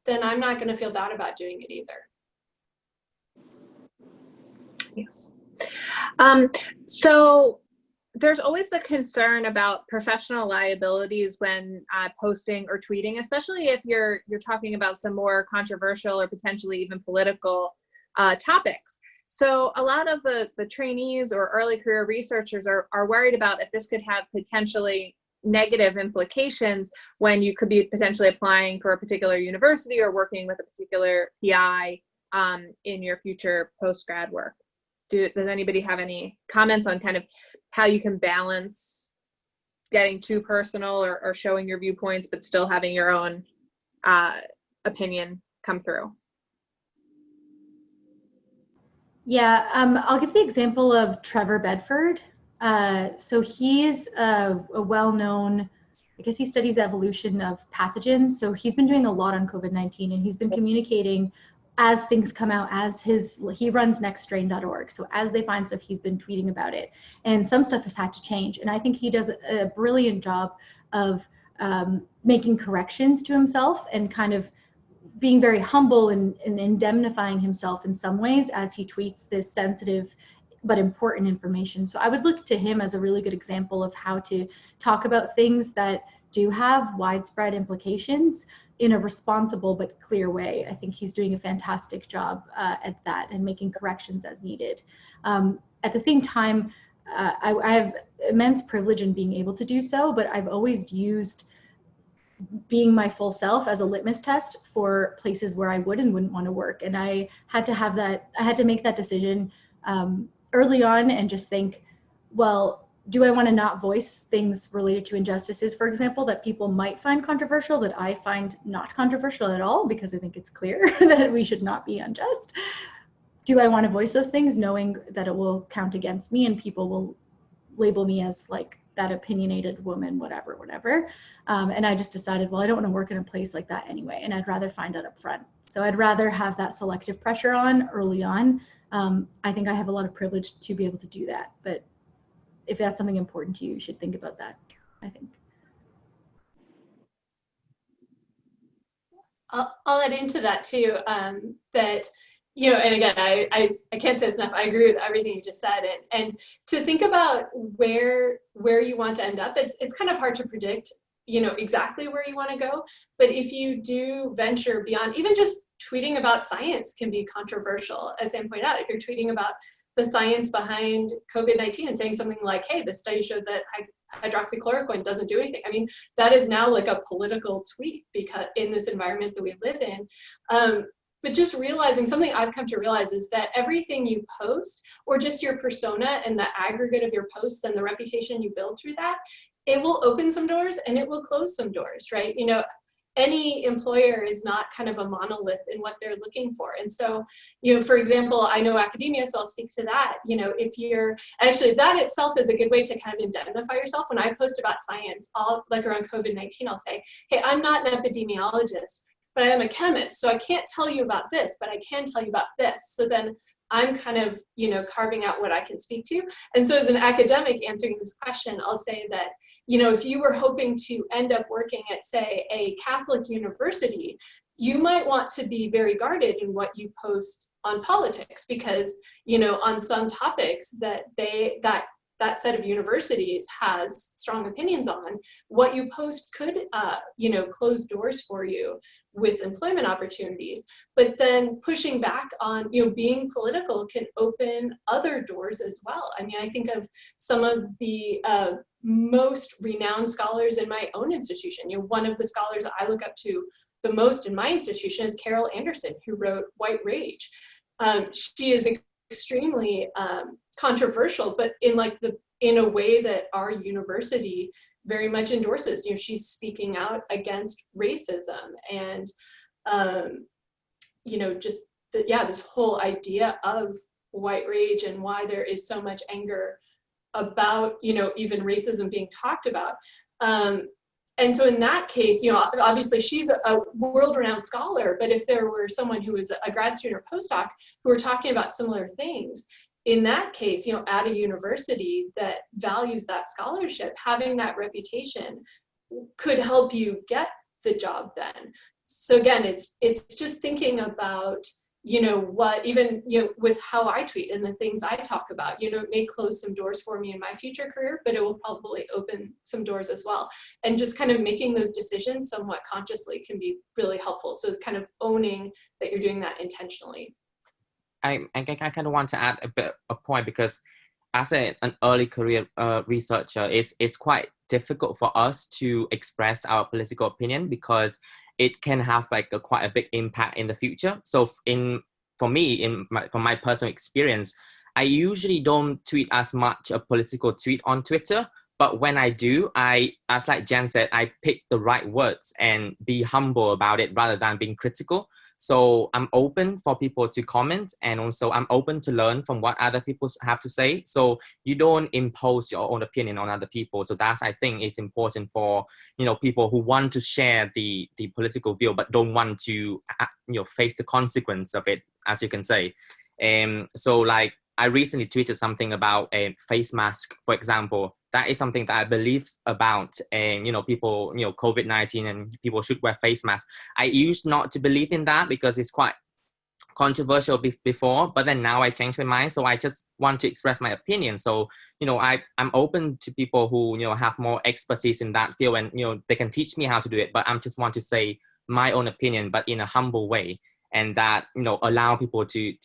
then I'm not going to feel bad about doing it either. Thanks. So there's always the concern about professional liabilities when posting or tweeting, especially if you're talking about some more controversial or potentially even political topics. So a lot of the trainees or early career researchers are worried about if this could have potentially negative implications when you could be potentially applying for a particular university or working with a particular PI in your future post-grad work. Does anybody have any comments on kind of how you can balance getting too personal or showing your viewpoints, but still having your own opinion come through? Yeah, I'll give the example of Trevor Bedford. So he's a well-known, I guess he studies the evolution of pathogens. So he's been doing a lot on COVID-19, and he's been communicating as things come out, he runs nextstrain.org. So as they find stuff, he's been tweeting about it, and some stuff has had to change. And I think he does a brilliant job of making corrections to himself and kind of being very humble and indemnifying himself in some ways as he tweets this sensitive but important information. So I would look to him as a really good example of how to talk about things that do have widespread implications in a responsible but clear way. I think he's doing a fantastic job at that and making corrections as needed. At the same time, I have immense privilege in being able to do so, but I've always used being my full self as a litmus test for places where I would and wouldn't want to work. And I had to make that decision early on and just think, well, do I want to not voice things related to injustices, for example, that people might find controversial, that I find not controversial at all, because I think it's clear that we should not be unjust? Do I want to voice those things knowing that it will count against me and people will label me as like that opinionated woman, whatever. And I just decided, well, I don't want to work in a place like that anyway, and I'd rather find out up front. So I'd rather have that selective pressure on early on. I think I have a lot of privilege to be able to do that, but if that's something important to you, you should think about that, I think. I'll add into that too, that, you know, and again, I can't say this enough, I agree with everything you just said. And to think about where you want to end up, it's kind of hard to predict, you know, exactly where you want to go. But if you do venture beyond, even just tweeting about science can be controversial, as Sam pointed out. If you're tweeting about the science behind COVID-19 and saying something like, hey, the study showed that hydroxychloroquine doesn't do anything. I mean, that is now like a political tweet because in this environment that we live in. But just realizing, something I've come to realize is that everything you post, or just your persona and the aggregate of your posts and the reputation you build through that, it will open some doors and it will close some doors, right? You know, any employer is not kind of a monolith in what they're looking for. And so, you know, for example, I know academia, so I'll speak to that. You know, if you're, actually that itself is a good way to kind of indemnify yourself. When I post about science, like around COVID-19, I'll say, hey, I'm not an epidemiologist, but I am a chemist. So I can't tell you about this, but I can tell you about this. So then I'm kind of, you know, carving out what I can speak to. And so as an academic answering this question, I'll say that, you know, if you were hoping to end up working at, say, a Catholic university, you might want to be very guarded in what you post on politics, because, you know, on some topics that that set of universities has strong opinions on, what you post could, you know, close doors for you with employment opportunities. But then pushing back on, you know, being political can open other doors as well. I mean, I think of some of the most renowned scholars in my own institution. You know, one of the scholars I look up to the most in my institution is Carol Anderson, who wrote White Rage. She is extremely controversial, but in a way that our university very much endorses. You know, she's speaking out against racism and, you know, just this whole idea of white rage and why there is so much anger about, you know, even racism being talked about. And so in that case, you know, obviously she's a world-renowned scholar, but if there were someone who was a grad student or postdoc who were talking about similar things, in that case, you know, at a university that values that scholarship, having that reputation could help you get the job then. So again, it's just thinking about, you know, what even, you know, with how I tweet and the things I talk about, you know, it may close some doors for me in my future career, but it will probably open some doors as well. And just kind of making those decisions somewhat consciously can be really helpful. So kind of owning that you're doing that intentionally. I kind of want to add a point, because as an early career researcher, it's quite difficult for us to express our political opinion, because it can have like quite a big impact in the future. So from my personal experience, I usually don't tweet as much a political tweet on Twitter. But when I do, as like Jen said, I pick the right words and be humble about it rather than being critical. So I'm open for people to comment, and also I'm open to learn from what other people have to say. So you don't impose your own opinion on other people. So that's, I think, is important for, you know, people who want to share the political view but don't want to, you know, face the consequence of it, as you can say. So like I recently tweeted something about a face mask, for example. That is something that I believe about, and you know, people, you know, COVID-19 and people should wear face masks. I used not to believe in that because it's quite controversial before, but then now I changed my mind. So I just want to express my opinion. So, you know, I'm open to people who, you know, have more expertise in that field, and, you know, they can teach me how to do it, but I'm just want to say my own opinion, but in a humble way. And that, you know, allow people to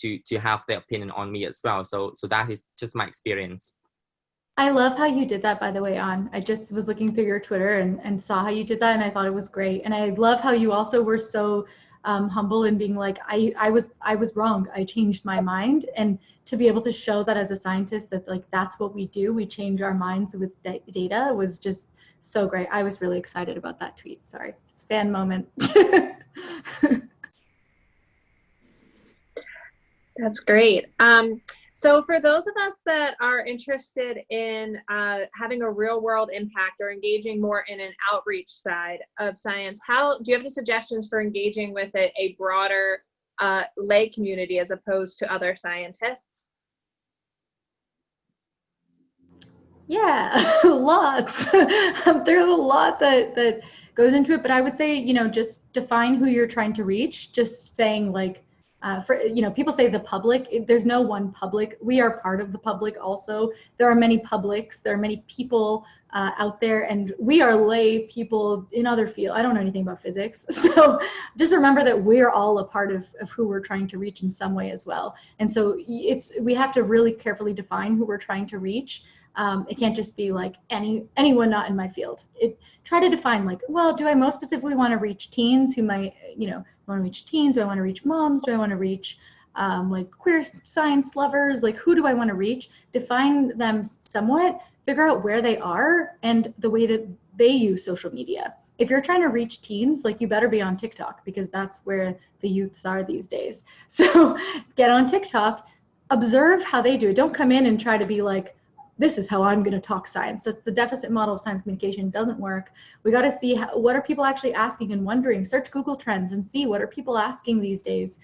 have their opinion on me as well. So that is just my experience. I love how you did that, by the way, An. I just was looking through your Twitter and saw how you did that, and I thought it was great. And I love how you also were so humble in being like, I was wrong. I changed my mind. And to be able to show that as a scientist, that like that's what we do. We change our minds with data was just so great. I was really excited about that tweet. Sorry, just fan moment. That's great. So for those of us that are interested in having a real world impact or engaging more in an outreach side of science, do you have any suggestions for engaging with a broader lay community as opposed to other scientists? Yeah, lots. There's a lot that goes into it, but I would say, you know, just define who you're trying to reach. Just saying like, for, you know, people say the public, there's no one public. We are part of the public also. There are many publics, there are many people out there, and we are lay people in other fields. I don't know anything about physics. So just remember that we're all a part of who we're trying to reach in some way as well. And so we have to really carefully define who we're trying to reach. It can't just be like anyone not in my field. Try to define like, well, do I most specifically want to reach teens who might, you know, want to reach teens? Do I want to reach moms? Do I want to reach like queer science lovers? Like, who do I want to reach? Define them somewhat, figure out where they are and the way that they use social media. If you're trying to reach teens, like you better be on TikTok because that's where the youths are these days. So get on TikTok, observe how they do it. Don't come in and try to be like, this is how I'm going to talk science. That's the deficit model of science communication. Doesn't work. We got to see what are people actually asking and wondering. Search Google Trends and see what are people asking these days.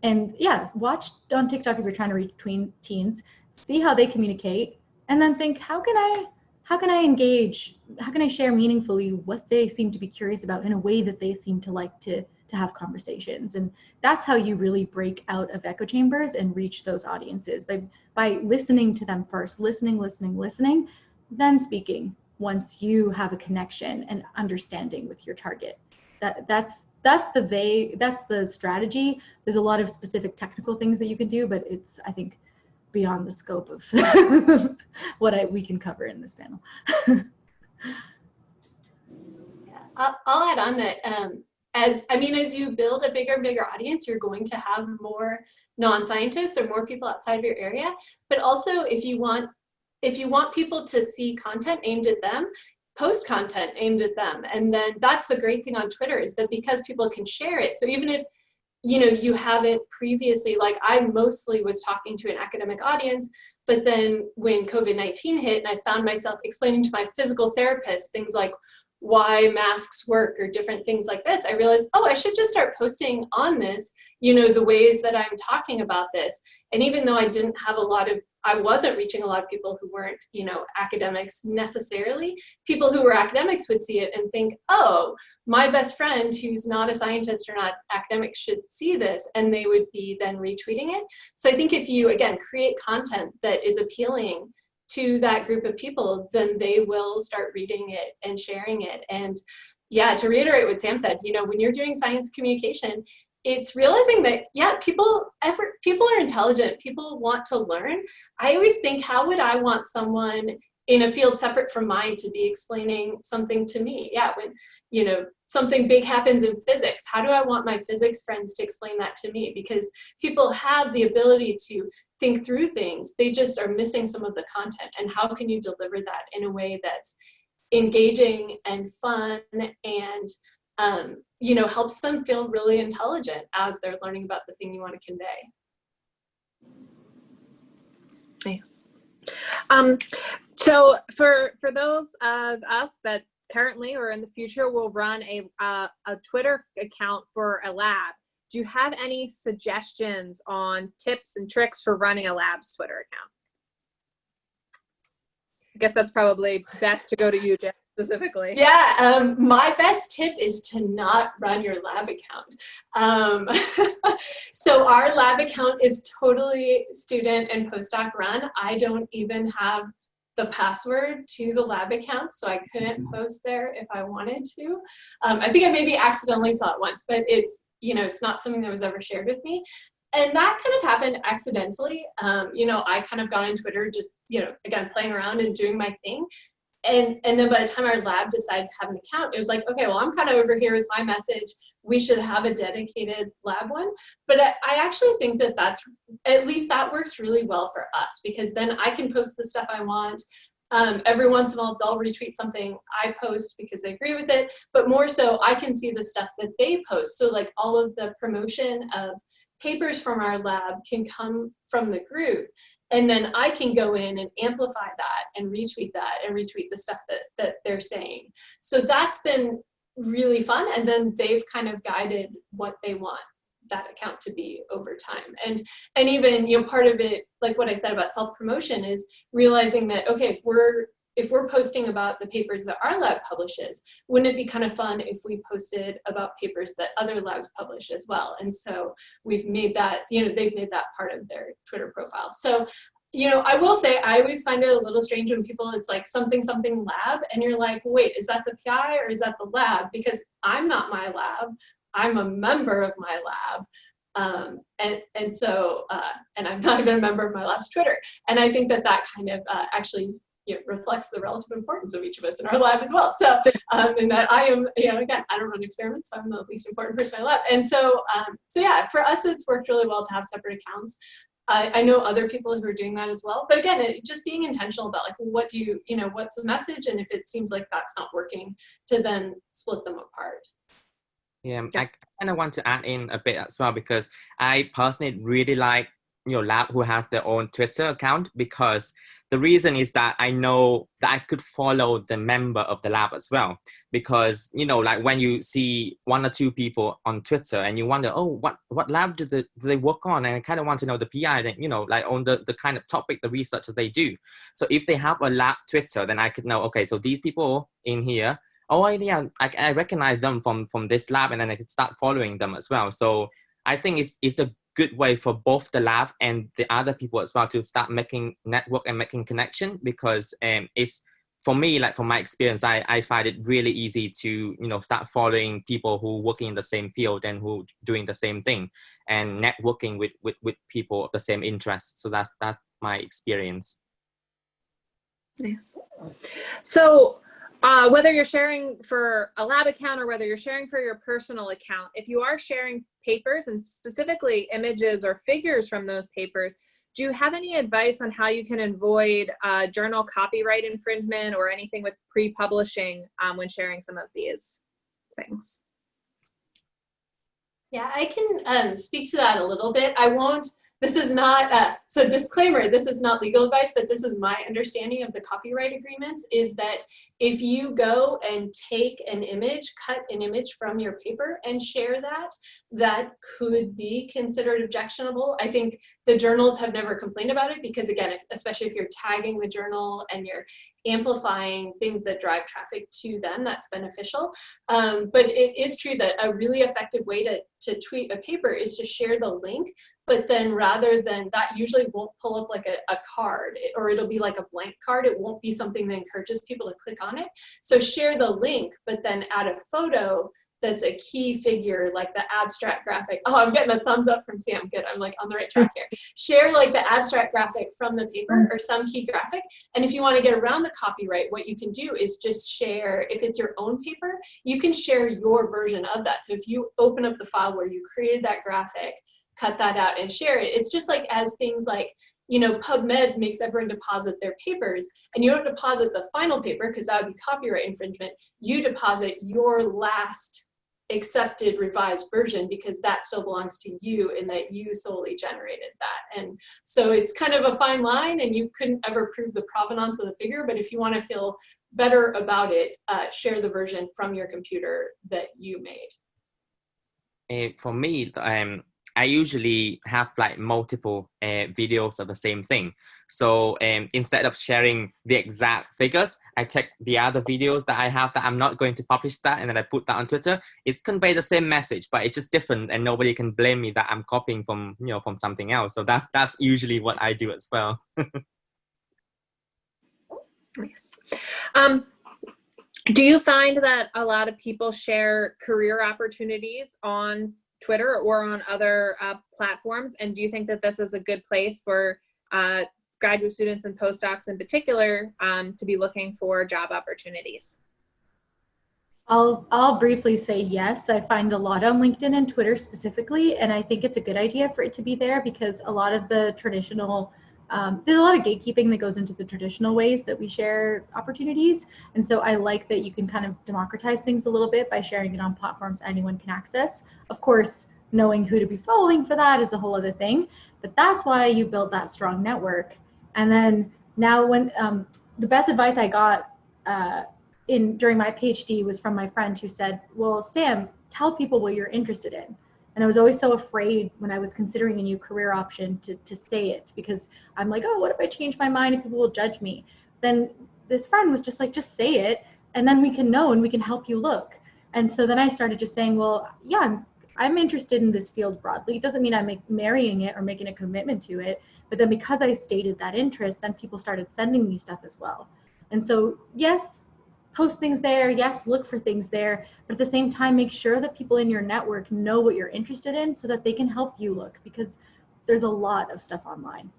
And yeah, watch on TikTok if you're trying to reach teens, see how they communicate, and then think, how can I engage? How can I share meaningfully what they seem to be curious about in a way that they seem to like to have conversations? And that's how you really break out of echo chambers and reach those audiences, by listening to them first, listening, then speaking once you have a connection and understanding with your target. That's the strategy. There's a lot of specific technical things that you can do, but it's, I think, beyond the scope of what we can cover in this panel. I'll add on that as you build a bigger and bigger audience, you're going to have more non-scientists or more people outside of your area. But also, if you want people to see content aimed at them, post content aimed at them. And then that's the great thing on Twitter, is that because people can share it. So even if you haven't previously, like I mostly was talking to an academic audience, but then when COVID-19 hit and I found myself explaining to my physical therapist things like why masks work or different things like this, I realized, I should just start posting on this, the ways that I'm talking about this. And even though I wasn't reaching a lot of people who weren't, academics necessarily, people who were academics would see it and think, my best friend who's not a scientist or not academic should see this, and they would be then retweeting it. So I think if you, again, create content that is appealing to that group of people, then they will start reading it and sharing it. And yeah, to reiterate what Sam said, when you're doing science communication, it's realizing that, people are intelligent, people want to learn. I always think, how would I want someone in a field separate from mine to be explaining something to me? Yeah, when, something big happens in physics, how do I want my physics friends to explain that to me? Because people have the ability to think through things, they just are missing some of the content. And how can you deliver that in a way that's engaging and fun and helps them feel really intelligent as they're learning about the thing you want to convey. Nice. So for those of us that currently or in the future will run a Twitter account for a lab, do you have any suggestions on tips and tricks for running a lab's Twitter account? I guess that's probably best to go to you, Jen, specifically. Yeah, my best tip is to not run your lab account. So our lab account is totally student and postdoc run. I don't even have the password to the lab account, so I couldn't post there if I wanted to. I think I maybe accidentally saw it once, but it's not something that was ever shared with me. And that kind of happened accidentally. I kind of got on Twitter just, again, playing around and doing my thing. And then by the time our lab decided to have an account, it was like, okay, well, I'm kind of over here with my message. We should have a dedicated lab one. But I actually think that at least that works really well for us, because then I can post the stuff I want. Every once in a while, they'll retweet something I post because they agree with it. But more so, I can see the stuff that they post. So like all of the promotion of papers from our lab can come from the group. And then I can go in and amplify that and retweet the stuff that they're saying. So that's been really fun. And then they've kind of guided what they want that account to be over time. And even, part of it, like what I said about self-promotion, is realizing that, okay, if we're posting about the papers that our lab publishes, wouldn't it be kind of fun if we posted about papers that other labs publish as well? And so we've made that, they've made that part of their Twitter profile. So, I will say, I always find it a little strange when it's like something lab, and you're like, wait, is that the PI or is that the lab? Because I'm not my lab, I'm a member of my lab. And so I'm not even a member of my lab's Twitter. And I think that kind of actually reflects the relative importance of each of us in our lab as well. So, and that I am, again, I don't run experiments, so I'm the least important person in my lab. And so, yeah, for us, it's worked really well to have separate accounts. I know other people who are doing that as well. But again, just being intentional about like, what do you, what's the message? And if it seems like that's not working, to then split them apart. Yeah, I kind of want to add in a bit as well, because I personally really like lab who has their own Twitter account, because the reason is that I know that I could follow the member of the lab as well. Because, like when you see one or two people on Twitter and you wonder, oh, what lab do they work on? And I kind of want to know the PI, then, like on the kind of topic, the research that they do. So if they have a lab Twitter, then I could know, okay, so these people in here, oh, yeah, I recognize them from this lab, and then I could start following them as well. So I think it's a good way for both the lab and the other people as well to start making network and making connection, because it's, for me, like from my experience, I find it really easy to start following people who working in the same field and who doing the same thing, and networking with people of the same interest. So that's my experience. Nice. So whether you're sharing for a lab account or whether you're sharing for your personal account, if you are sharing papers and specifically images or figures from those papers, do you have any advice on how you can avoid journal copyright infringement or anything with pre-publishing when sharing some of these things? Yeah, I can speak to that a little bit. I won't, this is not, so disclaimer, this is not legal advice, but this is my understanding of the copyright agreements, is that if you go and take an image, cut an image from your paper and share that, that could be considered objectionable. I think the journals have never complained about it because, again, especially if you're tagging the journal and you're amplifying things that drive traffic to them, that's beneficial. But it is true that a really effective way to tweet a paper is to share the link, but then rather than that, usually won't pull up like a card, or it'll be like a blank card. It won't be something that encourages people to click on it. So share the link, but then add a photo that's a key figure, like the abstract graphic. Oh, I'm getting a thumbs up from Sam. Good, I'm like on the right track here. Share like the abstract graphic from the paper or some key graphic. And if you want to get around the copyright, what you can do is just share, if it's your own paper, you can share your version of that. So if you open up the file where you created that graphic, cut that out and share it. It's just like as things like, PubMed makes everyone deposit their papers, and you don't deposit the final paper because that would be copyright infringement. You deposit your last accepted revised version because that still belongs to you and that you solely generated that. And so it's kind of a fine line, and you couldn't ever prove the provenance of the figure, but if you want to feel better about it, share the version from your computer that you made. For me, I usually have like multiple videos of the same thing. So instead of sharing the exact figures, I take the other videos that I have that I'm not going to publish that, and then I put that on Twitter. It's convey the same message, but it's just different, and nobody can blame me that I'm copying from from something else. So that's usually what I do as well. Nice. Do you find that a lot of people share career opportunities on Twitter or on other platforms? And do you think that this is a good place for graduate students and postdocs in particular to be looking for job opportunities? I'll briefly say yes. I find a lot on LinkedIn and Twitter specifically, and I think it's a good idea for it to be there because a lot of the traditional there's a lot of gatekeeping that goes into the traditional ways that we share opportunities. And so I like that you can kind of democratize things a little bit by sharing it on platforms anyone can access. Of course, knowing who to be following for that is a whole other thing, but that's why you build that strong network. And then now when the best advice I got during my PhD was from my friend who said, well, Sam, tell people what you're interested in. And I was always so afraid when I was considering a new career option to say it, because I'm like, oh, what if I change my mind and people will judge me? Then this friend was just like, just say it, and then we can know and we can help you look. And so then I started just saying, well, yeah, I'm interested in this field broadly. It doesn't mean I'm marrying it or making a commitment to it. But then because I stated that interest, then people started sending me stuff as well. And so, yes, post things there, yes, look for things there, but at the same time, make sure that people in your network know what you're interested in so that they can help you look, because there's a lot of stuff online.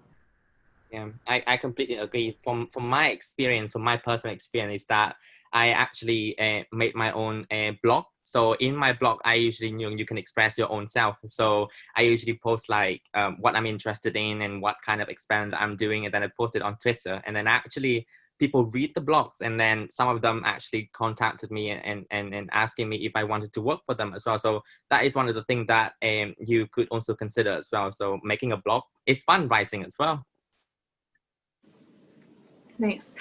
Yeah, I completely agree. From my experience, from my personal experience, is that I actually made my own blog. So in my blog, I usually you can express your own self. So I usually post like what I'm interested in and what kind of experiment I'm doing, and then I post it on Twitter. And then actually people read the blogs, and then some of them actually contacted me and asking me if I wanted to work for them as well. So that is one of the things that you could also consider as well. So making a blog is fun writing as well. Nice.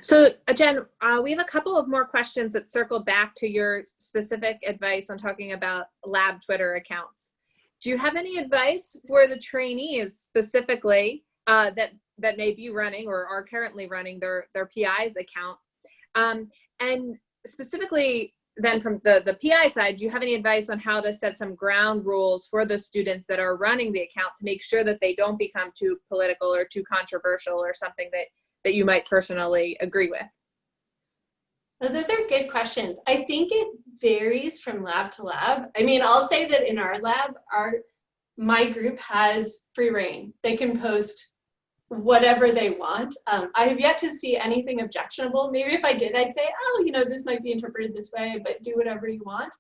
So Jen, we have a couple of more questions that circle back to your specific advice on talking about lab Twitter accounts. Do you have any advice for the trainees specifically that may be running or are currently running their PI's account? And specifically then from the PI side, do you have any advice on how to set some ground rules for the students that are running the account to make sure that they don't become too political or too controversial or something that you might personally agree with? Well, those are good questions. I think it varies from lab to lab. I mean, I'll say that in our lab, my group has free reign. They can post whatever they want. I have yet to see anything objectionable. Maybe if I did, I'd say, oh, this might be interpreted this way, but do whatever you want.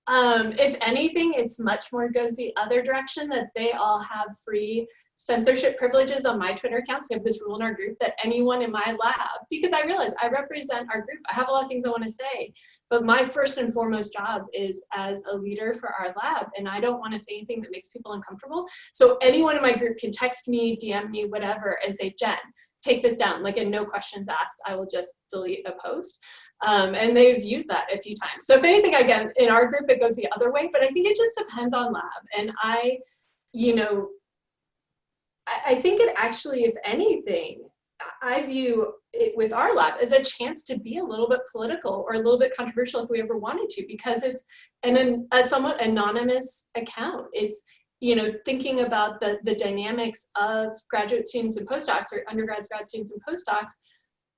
If anything, it's much more goes the other direction, that they all have free censorship privileges on my Twitter accounts. We have this rule in our group that anyone in my lab, because I realize I represent our group, I have a lot of things I want to say, but my first and foremost job is as a leader for our lab, and I don't want to say anything that makes people uncomfortable. So anyone in my group can text me, DM me, whatever, and say, Jen, take this down, like, and no questions asked, I will just delete a post. And they've used that a few times. So if anything, again, in our group, it goes the other way, but I think it just depends on lab. And I think it actually, if anything, I view it with our lab as a chance to be a little bit political or a little bit controversial if we ever wanted to, because it's a somewhat anonymous account. It's, thinking about the dynamics of graduate students and postdocs, or undergrads, grad students and postdocs,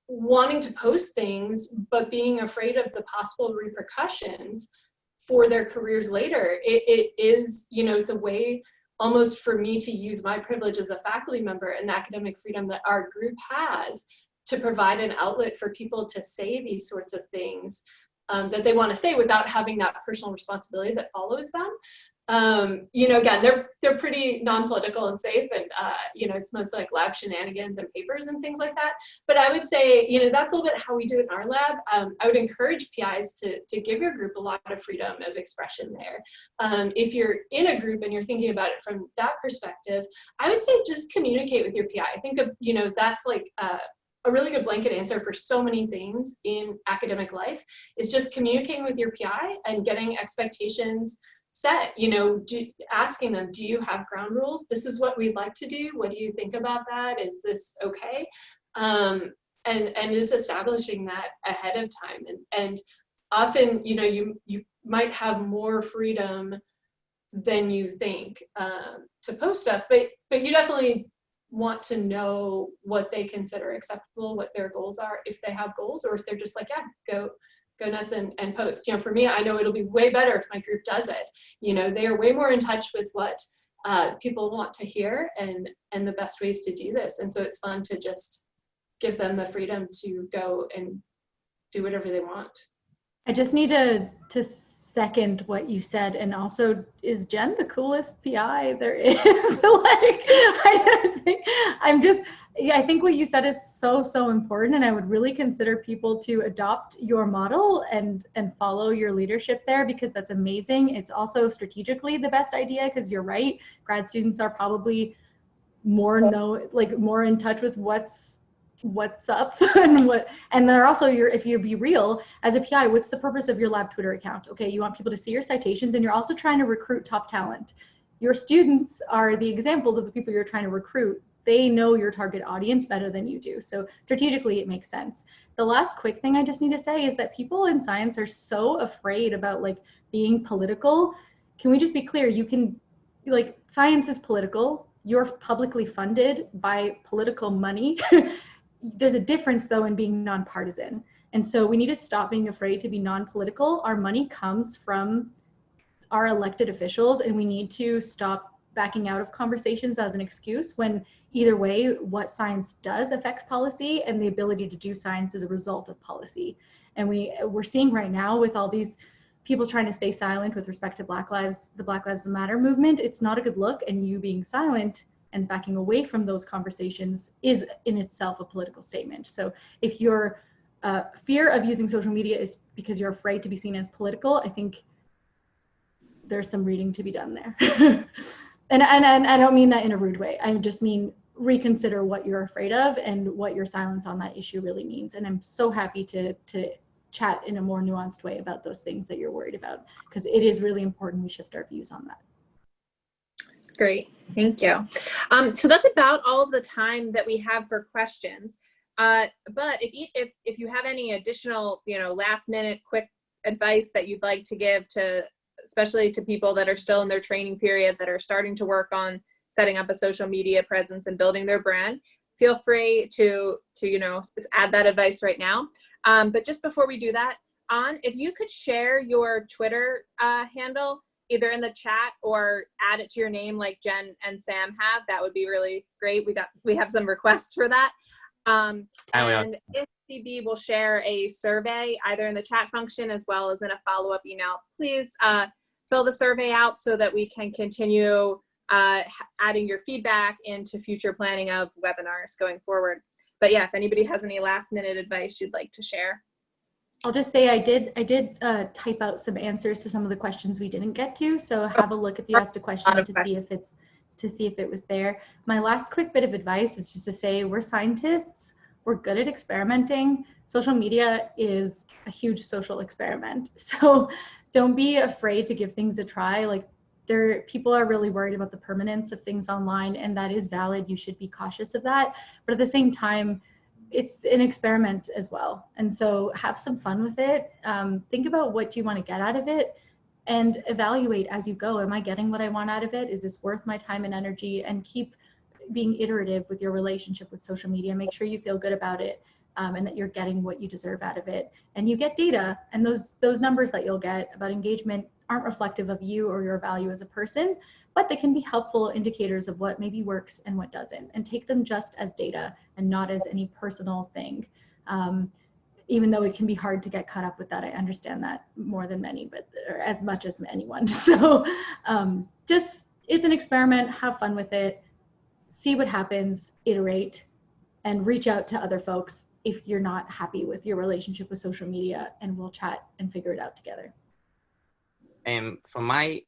wanting to post things, but being afraid of the possible repercussions for their careers later. It is, it's a way almost for me to use my privilege as a faculty member and the academic freedom that our group has to provide an outlet for people to say these sorts of things that they want to say without having that personal responsibility that follows them. Again, they're pretty non-political and safe, and it's mostly like lab shenanigans and papers and things like that. But I would say, that's a little bit how we do it in our lab. I would encourage PIs to give your group a lot of freedom of expression there. If you're in a group and you're thinking about it from that perspective, I would say just communicate with your PI. I think that's like a really good blanket answer for so many things in academic life, is just communicating with your PI and getting expectations set, asking them, do you have ground rules? This is what we'd like to do. What do you think about that? Is this okay? And just establishing that ahead of time. And often, you might have more freedom than you think to post stuff, but you definitely want to know what they consider acceptable, what their goals are, if they have goals, or if they're just like, yeah, go nuts and post. For me, I know it'll be way better if my group does it. They are way more in touch with what people want to hear and the best ways to do this. And so it's fun to just give them the freedom to go and do whatever they want. I just need to second what you said, and also, is Jen the coolest PI there is? I think what you said is so important, and I would really consider people to adopt your model and follow your leadership there, because that's amazing. It's also strategically the best idea, because you're right, grad students are probably more in touch with what's up and they're also if you be real as a PI, what's the purpose of your lab Twitter account? Okay, you want people to see your citations, and you're also trying to recruit top talent. Your students are the examples of the people you're trying to recruit. They know your target audience better than you do. So strategically, it makes sense. The last quick thing I just need to say is that people in science are so afraid about being political. Can we just be clear? Science is political. You're publicly funded by political money. There's a difference, though, in being nonpartisan. And so we need to stop being afraid to be non-political. Our money comes from our elected officials, and we need to stop backing out of conversations as an excuse, when either way, what science does affects policy, and the ability to do science is a result of policy. And we're seeing right now with all these people trying to stay silent with respect to the Black Lives Matter movement, it's not a good look, and you being silent and backing away from those conversations is in itself a political statement. So if your fear of using social media is because you're afraid to be seen as political, I think there's some reading to be done there. and I don't mean that in a rude way. I just mean reconsider what you're afraid of and what your silence on that issue really means. And I'm so happy to chat in a more nuanced way about those things that you're worried about, because it is really important we shift our views on that. Great, thank you. So that's about all of the time that we have for questions. But if you have any additional, last minute quick advice that you'd like to give to, especially to people that are still in their training period, that are starting to work on setting up a social media presence and building their brand, feel free to add that advice right now. But just before we do that, if you could share your Twitter handle either in the chat or add it to your name like Jen and Sam have, that would be really great. We have some requests for that. And if CB will share a survey either in the chat function as well as in a follow-up email, please fill the survey out so that we can continue adding your feedback into future planning of webinars going forward. But yeah, if anybody has any last minute advice you'd like to share. I'll just say I did type out some answers to some of the questions we didn't get to. So have a look if you asked a question to see if it was there. My last quick bit of advice is just to say we're scientists, we're good at experimenting. Social media is a huge social experiment. So don't be afraid to give things a try. Like people are really worried about the permanence of things online, and that is valid. You should be cautious of that. But at the same time, it's an experiment as well. And so have some fun with it. Think about what you want to get out of it and evaluate as you go. Am I getting what I want out of it? Is this worth my time and energy? And keep being iterative with your relationship with social media. Make sure you feel good about it and that you're getting what you deserve out of it. And you get data, and those numbers that you'll get about engagement aren't reflective of you or your value as a person, but they can be helpful indicators of what maybe works and what doesn't, and take them just as data and not as any personal thing. Even though it can be hard to get caught up with that, I understand that more than many, but or as much as anyone. So it's an experiment, have fun with it, see what happens, iterate, and reach out to other folks if you're not happy with your relationship with social media, and we'll chat and figure it out together. From my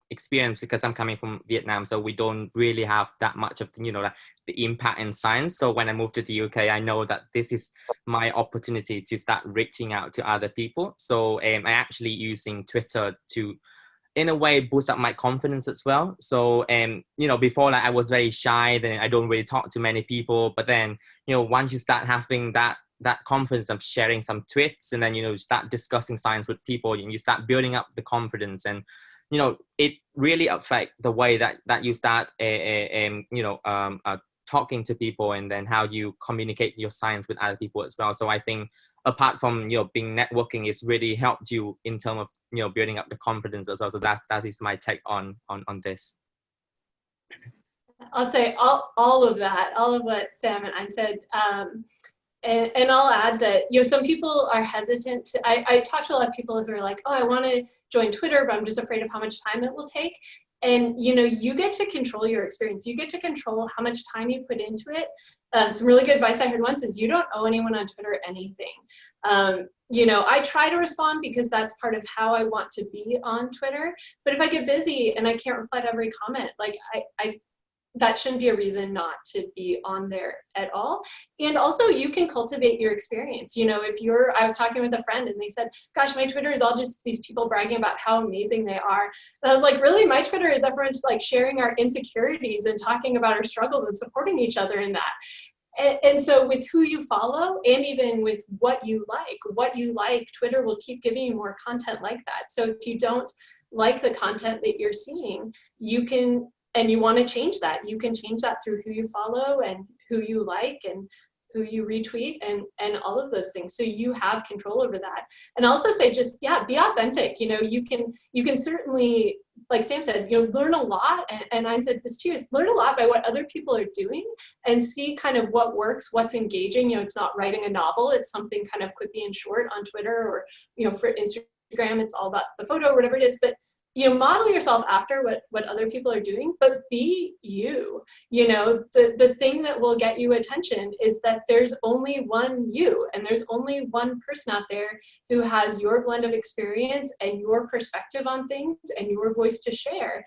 experience, because I'm coming from Vietnam, so we don't really have that much of the impact in science. So when I moved to the UK, I know that this is my opportunity to start reaching out to other people. So I'm actually using Twitter to, in a way, boost up my confidence as well. So before, I was very shy, then I don't really talk to many people. But then once you start having that confidence of sharing some tweets, and then start discussing science with people, and you start building up the confidence, and it really affects the way that you start talking to people, and then how you communicate your science with other people as well. So I think apart from being networking, it's really helped you in terms of building up the confidence as well. So that is my take on this. I'll say all of that, all of what Sam and I said. And I'll add that, some people are hesitant to, I talk to a lot of people who are like, oh, I want to join Twitter, but I'm just afraid of how much time it will take. And, you get to control your experience. You get to control how much time you put into it. Some really good advice I heard once is you don't owe anyone on Twitter anything. I try to respond because that's part of how I want to be on Twitter. But if I get busy and I can't reply to every comment, that shouldn't be a reason not to be on there at all. And also you can cultivate your experience. I was talking with a friend and they said, gosh, my Twitter is all just these people bragging about how amazing they are. And I was like, really? My Twitter is everyone sharing our insecurities and talking about our struggles and supporting each other in that. And so with who you follow, and even with what you like, Twitter will keep giving you more content like that. So if you don't like the content that you're seeing, and you want to change that, you can change that through who you follow and who you like and who you retweet and all of those things. So you have control over that. And also say just, be authentic. You can certainly, like Sam said, learn a lot. And I said this too, is learn a lot by what other people are doing and see kind of what works, what's engaging. It's not writing a novel. It's something kind of quippy and short on Twitter, or, for Instagram, it's all about the photo or whatever it is. But model yourself after what other people are doing, but be you. The thing that will get you attention is that there's only one you, and there's only one person out there who has your blend of experience and your perspective on things and your voice to share.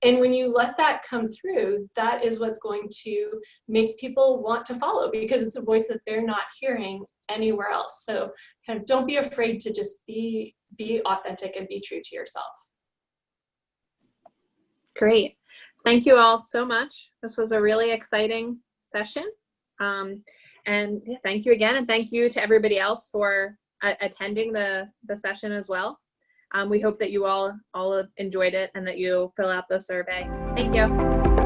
And when you let that come through, that is what's going to make people want to follow, because it's a voice that they're not hearing anywhere else. So kind of don't be afraid to just be authentic and be true to yourself. Great. Thank you all so much. This was a really exciting session. And yeah, thank you again. And thank you to everybody else for attending the session as well. We hope that you all enjoyed it and that you fill out the survey. Thank you.